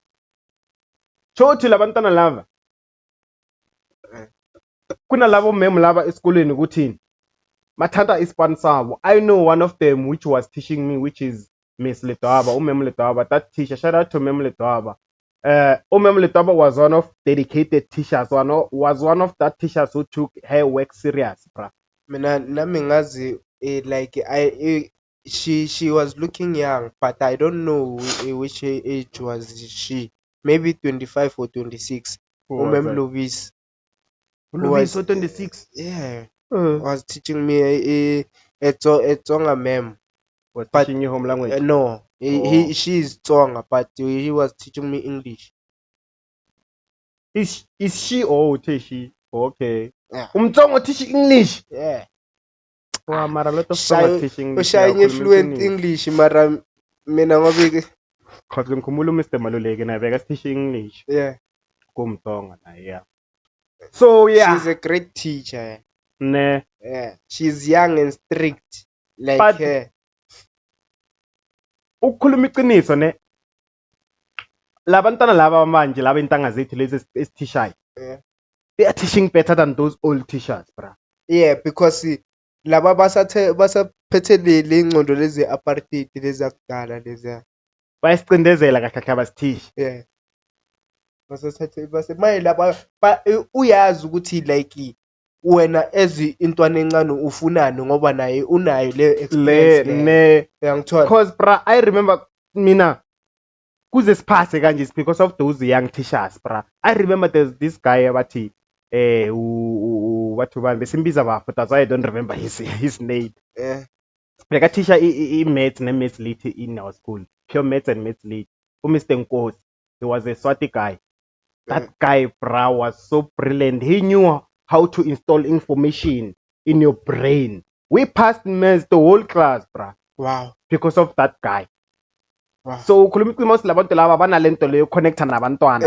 Chothi labantwana lava kuna labo mem lava esikoleni ukuthini mathanda ispan sabo. I know one of them which was teaching me, which is Miss Letwaba, Mem Letwaba. That teacher, shout out to Mem Letwaba. Mem Letwaba was one of dedicated teachers, was one of that teachers who took her work serious, bruh. Mina nami ngazi like she was looking young, but I don't know which age was she. Maybe 25 or 26. Mem Louise. Was 26. Yeah. Was teaching me a Tsonga mem. Was teaching you home language? No. She is Tsonga, but he was teaching me English. Is she or she? Okay. Yeah. Umtsonga teach English. Yeah. Wow, mara lot of Tsonga teaching English. Fluent English, mara mina ngobe cause ngikhumbula Mr. Maluleke naye beka teach English. Yeah. Kumtsonga naye, yeah. So yeah. She's a great teacher. Ne. Yeah. She's young and strict like but, her. Ukukhuluma iqiniso ne. Labantwana laba manje laba intanga zethu lezi esithishayo. Yeah. They are teaching better than those old teachers, bruh. Yeah, because laba basaphethe ingcondo lezi apartheid lezi akudala lezi. Bayasicindezela kahle kahle abasithishi. Yeah. Basathathe maye laba uyazi ukuthi like wena intwana encane ufunani ngoba naye unayo le experience uyangithola cause bra I remember mina kuze siphase kanje because of those young teachers bra I remember there's this guy abathi batho bani besimbiza bafo that's why I don't remember his name bekateacher i-maths ne-maths lit in our school pure maths and maths lit Mr. Nkosi. He was a Swati guy. That guy bra was so brilliant. He knew how to install information in your brain. We passed maths the whole class bra. Wow. Because of that guy. Wow. So khuluma most labantu laba banalento leyo connecta nabantwana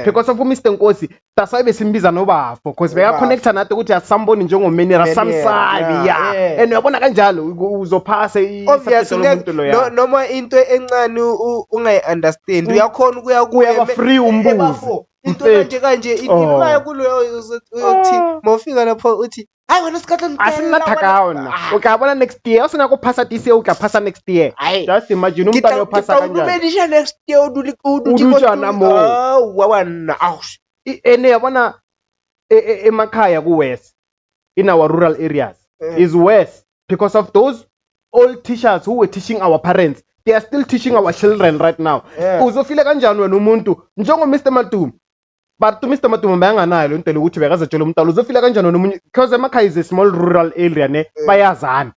because of Mr. Nkosi that's why besimbiza nobafo because beya connecta nathi ukuthi asamboni njengomeni rasamsabi and uyabona kanjalo uzophasa umuntu lo noma into encane ungayi-understand uyakhona ukuya free umbuzo into kanje imaya kulo uthi mawufika lapho uthi hayi wena sikhathi asinathakawona ukabona next year usingakuphasa this year ukaphasa next year just imagine umntwana uyophasa kanjani next year udutshana mo wawana ene yabona emakhaya ku-west in our rural areas is worse because of those old teachers who were teaching our parents. They are still teaching our children right now. Uzofile kanjani wena umuntu njengo Mr. Matum but Mr. Matum bayanganayo lento ukuthi bekazatshela umntwana uzofile kanjani wena umuntu because emakhaya is a small rural area ne bayazana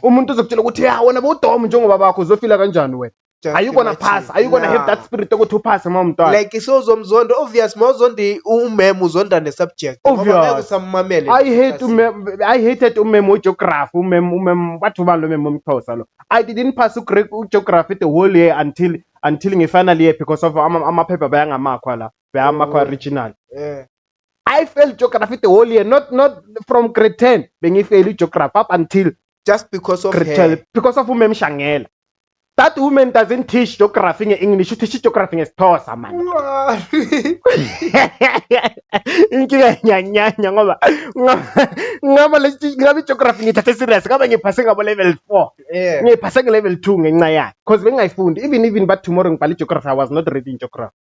umuntu uzokutshela ukuthi ya wena bowudomo njengoba bakho uzofile kanjani wena. Are you gonna pass? Are you gonna have that spirit to pass mntwana? Like isozomzondo obvious mawuzondi umem uzonda ne-subject obvious. I hated umem geography umem batho balo mem umXhosa lo. I didn't pass geography the whole year until nge-final year because of amaphepha bayangamakhwa la bayamakhwa original. I failed geography the whole year not from grade 10 bengifail geography up until just because of grade 12 because of umem Shangela. That woman doesn't teach geography in English. She teaches geography in Xhosa, man. Inkinga nyanya ngoba ngabe geography ngithathe serious ngabe ngiphase ngabo level 4. Ngiphase level 2 ngenxa yakhe because bengayifundi even but tomorrow ngibhala geography I was not reading geography.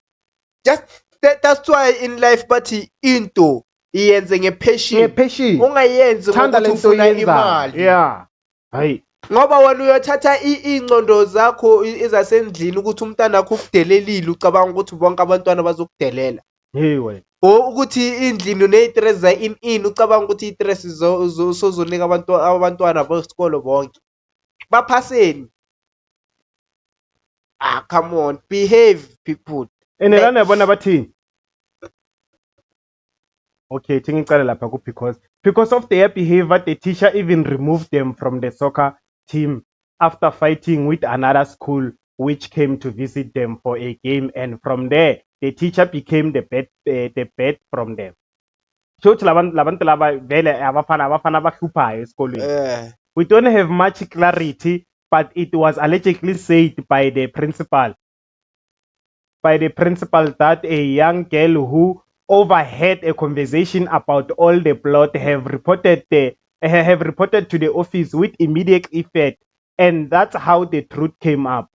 Just that's why in life bathi into iyenze ngepassion. Ungayenzi ngokuthi ufuna imali. Yeah. Hayi. Ngoba wena uyothatha ingcondo zakho ezasendlini ukuthi umntana wakho ukudelelile ucabanga ukuthi bonke abantwana bazokudelela. Hey wena. Ukuthi indlini ne-stress za in ucabanga ukuthi i-stress sozonika abantwana besikolo bonke. Baphaseni. Come on, behave people. Enelana yabona bathini? Okay, ngicala lapha because of their behavior the teacher even removed them from the soccer team after fighting with another school which came to visit them for a game, and from there the teacher became the bad from them. Labantu laba vele abafana bahluphayo esikolweni. We don't have much clarity, but it was allegedly said by the principal that a young girl who overheard a conversation about all the plot have reported to the office with immediate effect, and that's how the truth came up.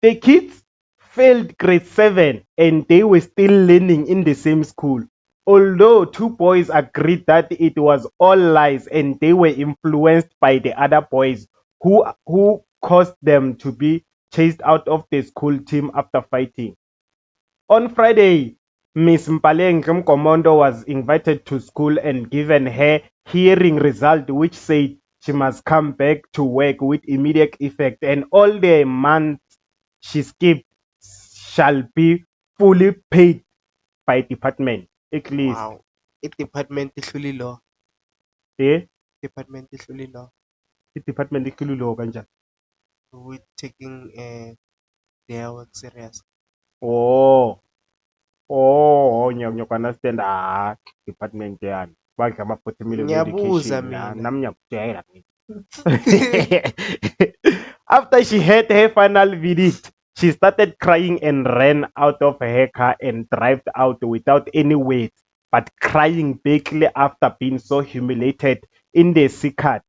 The kids failed grade 7 and they were still learning in the same school, although two boys agreed that it was all lies and they were influenced by the other boys who caused them to be chased out of the school team after fighting. On Friday, Miss Mpaleng Mkomondo was invited to school and given her hearing result which said she must come back to work with immediate effect, and all the months she skipped shall be fully paid by department. At least. Wow. Department ihluli law. Department ihluli law. Department ihluli law kanjani? With taking their work serious. Understand department yani badla ama-40 million education nami ngiyakutshela. After she had her final verdict, she started crying and ran out of her car and drove out without any words, but crying bigly after being so humiliated in the second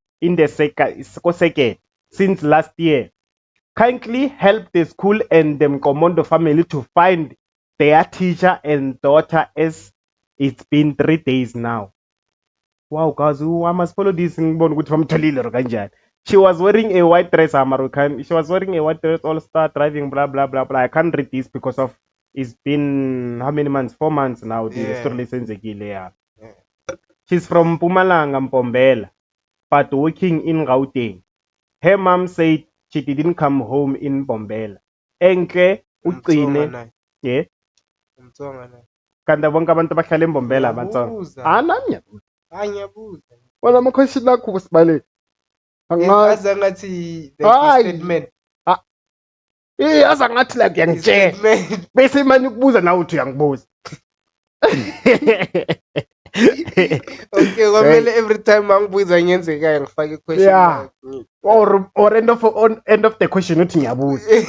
since last year. Kindly help the school and the Mkomondo family to find their teacher and daughter, as it's been 3 days now. wow guys, I must follow this ngibone ukuthi bamtholile or kanjani. She was wearing a white dress, American. She was wearing a white dress, all star driving, blah blah blah blah. I can't read this because of it's been how many months? 4 months now. The story senzekile yeah. She's from Mpumalanga, Mpombela, but working in Gauteng. Her mom said she didn't come home in Mpombela. Enke uqine. Yeah. Kanti bonke abantu bahlala eMbombela abatsonga. Nanya. Ngiyabuza. Wala ama-question akho sibale. Angazi ngathi the statement. Aza ngathi like uyangitshela. Bese manje ukubuza nawe uthi uyangibuza. Okay, kwamele every time angibuza ngiyenzeka ngifake question. Yeah. Or end of the question uthi ngiyabuza.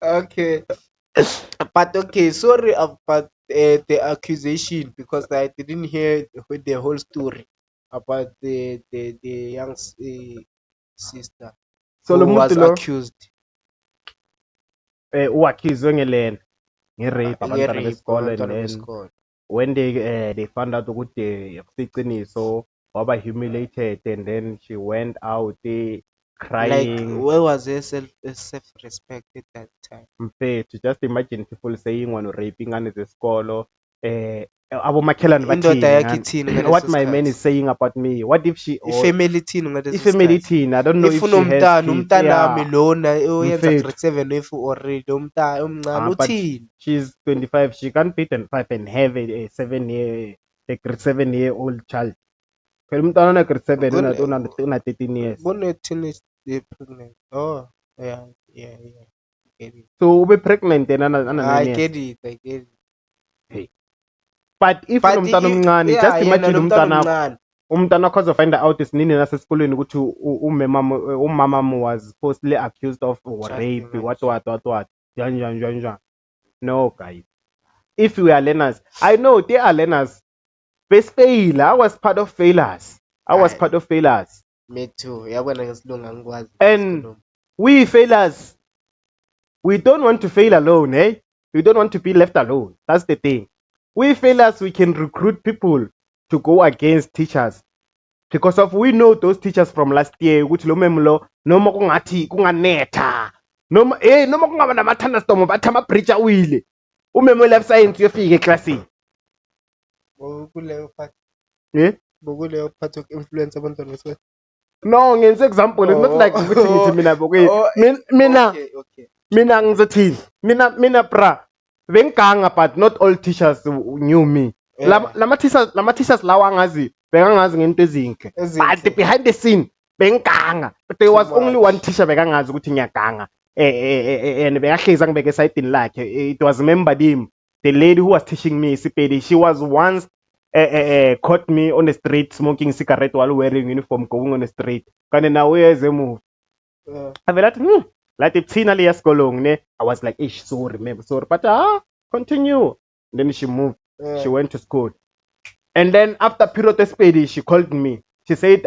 Okay. But okay, sorry about the accusation because I didn't hear the whole story about the young sister So who was accused. Uaccused nge-rape abantwana besikole, and then when they found out ukuthi kuyiqiniso waba humiliated, and then she went out crying. Like, where was her self-respect at that time? To just imagine people saying when raping ingane zesikolo, abomakhelwane bathini, what my man is saying about me, what if she ifamily thini ifamily thini, I don't know if she has umntanami lona oyenza grade 7 if already umntana omncane uthini. She's 25, she can't be 25 and have a grade 7-year-old child. Phela umntana ona grade 7 una 13 years. Teenage pregnant. Oh, yeah. So ube pregnant and I get it. Hey. But if umntana omncane, just imagine umntana cause of find out isinini nasesikolweni ukuthi umama was supposedly accused of rape, what. Jan. No, guys. If we are learners, I know they are learners. Best failure. I was part of failures. Me too. And we failures, we don't want to fail alone, eh? We don't want to be left alone. That's the thing. We failures, we can recruit people to go against teachers. Because of we know those teachers from last year, which lo memlo, noma kungathi kunganetha. Noma kungaba nama-thunderstorm bathi ama-preacher wile. Umemo life science uyofika eclassini. Bokuleyo part of influence abantwana besikole. No, ngenze example, it's not like ukuthi ngithi mina ngizothini. Mina bra bengiganga, but not all teachers knew me. Lama teachers lawa angazi bekangazi ngento ezinhle, but behind the scene bengiganga. But there was only one teacher bekangazi ukuthi ngiyaganga, and bekahlezi ngibeke esayidini lakhe. It was remembered him, the lady who was teaching me isipedi. She was once caught me on the street smoking cigarette while wearing uniform, going on the street. Kanti nawe ezemuva avela like thina leya sikolong ne. I was like, sorry, but continue. And then she moved. She went to school, and then after period espedi she called me. She said,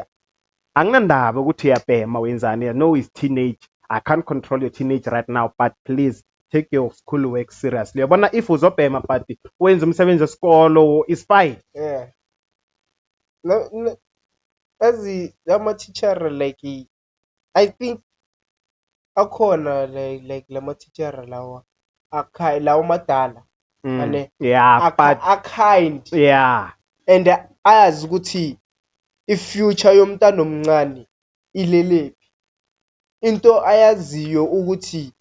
anginandaba ukuthi uyabhema wenzani. I know it's teenage, I can't control your teenage right now, but please take your school work seriously. Yabona if uzobhema but wenza umsebenzi wesikolo is fine. Yeah. No, as lama teacher like I think akhona like lama teacher lawa lawa madala. Yeah, but kind. Yeah. And ayazi ukuthi ifuture yomntana omncane ilelephi. Into ayaziyo ukuthi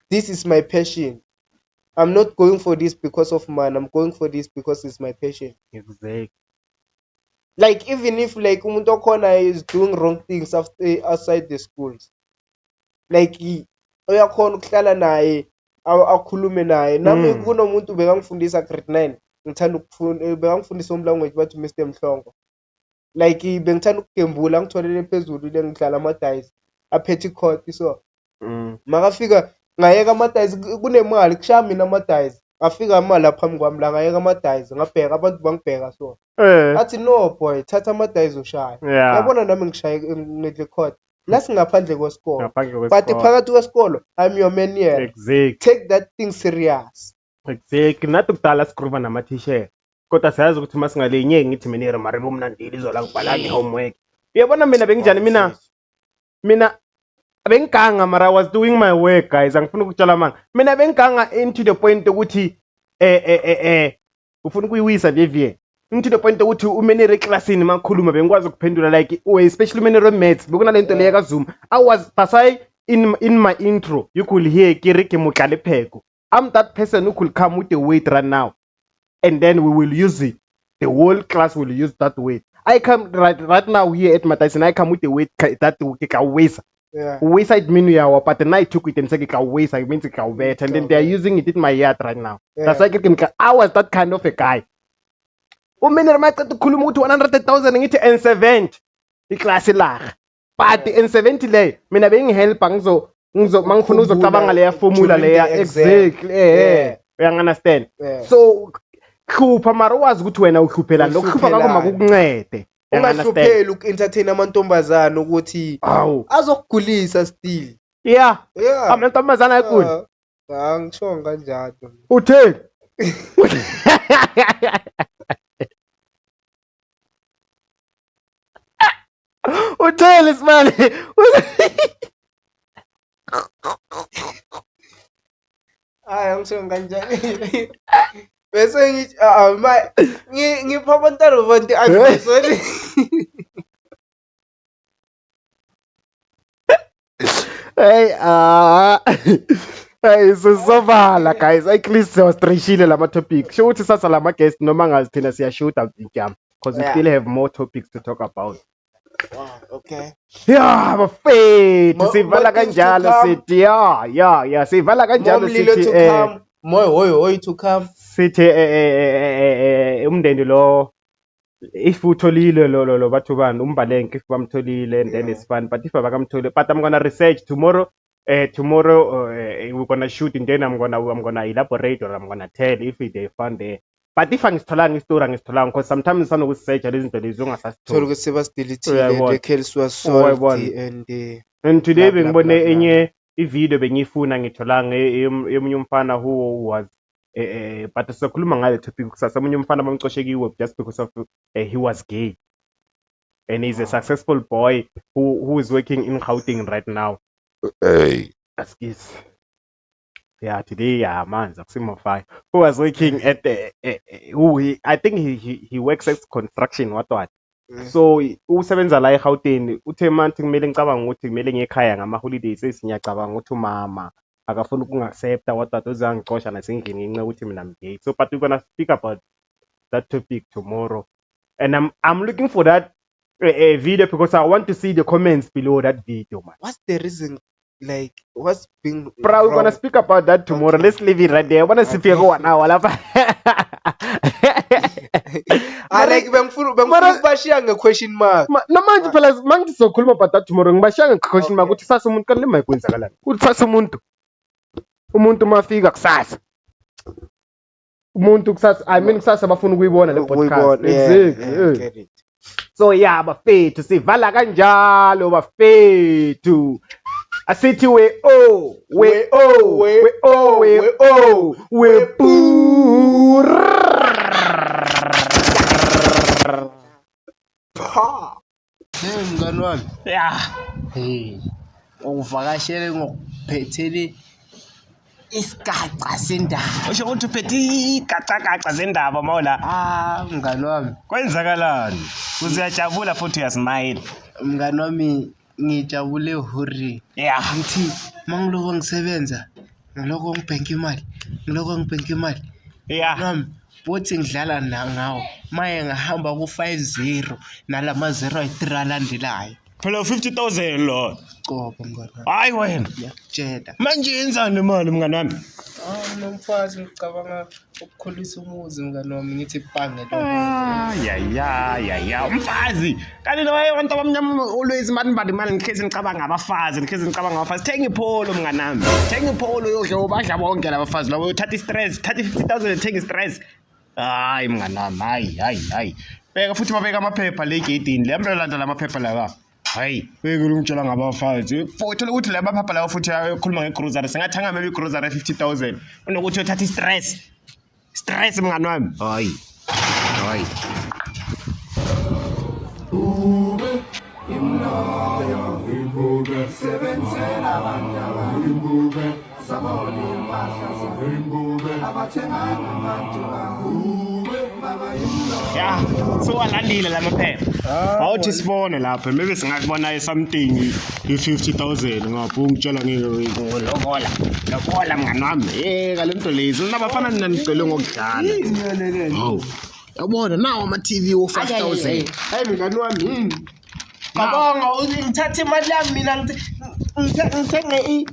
this is my passion. I'm not going for this because of man. I'm going for this because it's my passion. Exactly. Like even if like umuntu okhona is doing wrong things outside the schools, like uyakhona ukuhlala naye akhulume naye. Nami kunomuntu bekangifundisa grade 9, ngithanda bekangifundisa language bathi Mr. Mhlongo. Like bengithanda ukugembula, ngitholele phezulu ile ngidlala ama-dice aphethe ikhoti so makafika ngayeka ama-dice, kunemali kushaya mina ama-dice, ngafika imali lapha phambi kwami la ngayeka ama-dice, ngabheka abantu bangibheka so athi no boy, thatha ama-dice ushaya. Yabona nami ngishaye ngidle ikhoti la singaphandle kwesikolo, but phakathi kwesikolo I'm your man here. Exactly. Take that thing serious. exactly nathi kudala sigrova nama t-shirt kodwa siyazi ukuthi masingalenye ngithi mina mara bomnandile izola ngibhala homework uyabona mina benginjani mina bengiganga mara I was doing my work guys angifuna ukutshela manga mina bengiganga into the point ukuthi ufuna ukuyiwisa Vivian into the point ukuthi umenere classini makhuluma bengikwazi ukuphendula like especially umenere maths bekuna lento leya ka Zoom I was pasai in my intro you could hear kiri ke motlale pheko I'm that person who could come with the weight right now and then we will use it the whole class will use that weight I come right now here at Matthias I come with the weight that ka wisa wisa it mean yawa but then I took it and said ka wisa it means ka better and then they are using it in my yard right now that's why I was that kind of a guy umenere maqeda ukukhuluma ukuthi 100,000 ngithi N70 iclass la but N70 le mina bengihelpa mangifuna uzocabanga leya formula leya exactly you understand so khupha mara wazi ukuthi wena uhluphela lokukhupha kwakho makukuncede ungahlupheli uku-entertain amantombazana ukuthi azokugulisa still amantombazana ayikuni angisho kanjalo utheni uthele simali angisho kanjalo bese ngithi ngipha abantwana bonke angizoli hey sizovala guys at least siwastreshile lama topics sho ukuthi sasa lama guest noma ngazi thina siyashoota mfijama because we still have more topics to talk about. Wow, okay. Yeah, bafethu sivala kanjalo sithi yeah sivala kanjalo sithi hoy to come sithi umndeni lo if utholile lo bathu bani umbalenke if bamtholile and then it's fun but if abakamtholi but I'm gonna research tomorrow we're gonna shoot and then I'm gonna elaborate or I'm gonna tell if they found there. But if angisitholanga isitori angisitholanga because sometimes sanokusearch lezi zinto lezi ungasasitholi ukuthi sebasidelethile the case was solved and today bengibone enye ivideo bengiyifuna ngitholanga emunye umfana who was but sizokhuluma ngale topic kusasa emunye umfana bamcoshe kiwe just because of he was gay and he's a successful boy who is working in Gauteng right now. Excuse. Yeah, today, man, Zaximo5, who was working at I think he works at construction, what. So, usebenza la eGauteng, uthe manje kumele ngicabanga ukuthi kumele ngekhaya ngama holidays esinyacabanga ukuthi mama akafuna ukungiaccepta what uzangicosha nasendlini ngenxa ukuthi mina I'm gay. So, but we're going to speak about that topic tomorrow. And I'm looking for that video because I want to see the comments below that video, man. What's the reason? Like, what's being bro, we're gonna speak about that tomorrow. Okay. Let's leave it right there. I wanna see if you go 1 hour. I like bangifuna question mark. No manje phela manje sizokhuluma about that tomorrow. Ngibashaya question mark ukuthi sasa umuntu kanile mayikwenzakalani. Uthi sasa umuntu mafika kusasa. Umuntu kusasa I mean kusasa bafuna ukuyibona le podcast. Exactly. So yeah, bafethu sivala kanjalo bafethu. Asithi we boo. Mngani wami. Yeah. Uvakashele ngokuphethele isigaca sendaba. Usho ukuthi uphethe igacagaca zendaba mawla. Mngani wami. Kwenzakalani? Uziyajabula futhi uyasmile. Mngani wami ngijabule hori. Yeah. Ngithi mangiloko ngisebenza, ngiloko ngibhenka imali. Yeah. Nami bothi ngidlala ngawo. Maye ngahamba ku50 nalama 0 ay3 alandelayo. Phela 50,000 lo. Qobo mngani. Hayi wena. Ngiyakutshela. Manje yenzani imali mngani wami? Nomfazi ngicabanga ukukhulisa umuzi mngani wami ngithi bhange lo. Ya umfazi. Kanti lo abantu abamnyama always imali ngikhezi ngicabanga abafazi thenga ipholo mngani wami. Thenga ipholo yodle ubadla bonke labafazi labo uthatha istress, thatha 50,000 thenga istress. Hayi mngani wami hayi. Beka futhi babeka amaphepha le gedini. Lembelanda lamaphepha la. hayi bekungitshela ngabafazi uthola ukuthi laba phapha lawo futhi akhuluma ngegrocery singathanga maybe grocery 50,000 unokuthi uthatha stress mngani wami hayi ya so alandile la maphepha awuthi sibone lapha maybe singakubona something i-50,000 ngapho ungitshela lokola mngani wami kalento lezi nabafana nanicele ngokudlala hawu yabona nawo ama-TV o-5,000 hayi mngani wami cabanga ngithathe imali yami mina ngithenge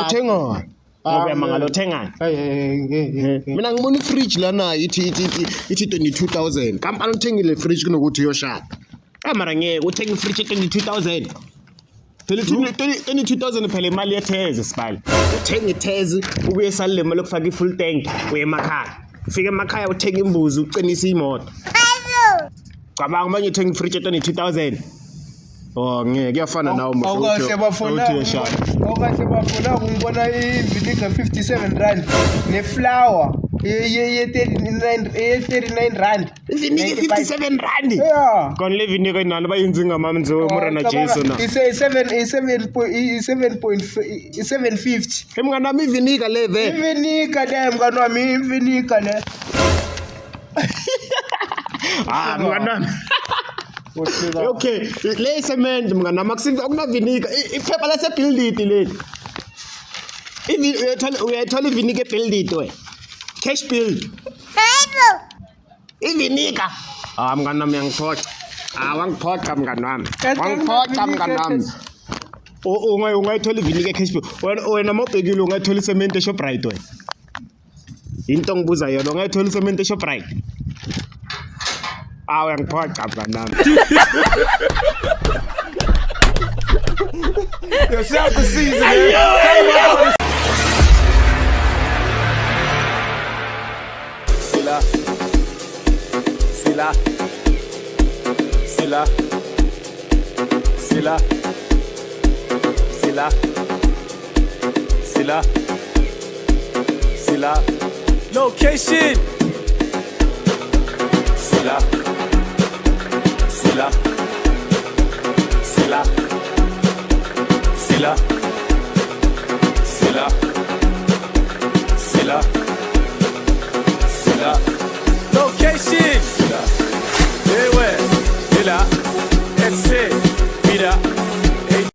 uthenga ngoba yamangalo uthengani mina ngibona ifridge lana ithi 22,000 kampani uthengile ifridge kunokuthi uyoshada mara ngeke uthenga ifridge 22,000 phela 22,000 phela imali yetheze sibali uthenga itheze ubuye salile imali yokufaka i-full tank uye emakhaya ufike emakhaya uthenga imbuzi uqinisa imoto cabanga manje uthenga ifridge 22,000 ngeke kuyafana nawo awukahle bafuna ukungibona ivinegar 57 rand neflour ye 39 rand ivinegar 57 rand yeah kon le vinegar inani bayenza ngamanzi omorana Jesu na 7.50 emngani wami ivinegar le mngani wami ivinegar le mngani wami okay le cement mngani wami akuna vinegar iphepha lase build leli uyayithola ivinegar build we cash build ivinegar mngani wami uyangiphoxa wangiphoxa mngani wami ungayithola ivinegar cash build wena mawubhekile ungayithola cement eShoprite wena into ngibuza yona ungayithola cement eShoprite uyangiphoxa mngani wami yourself the season. Sila. Location. Sila. Location.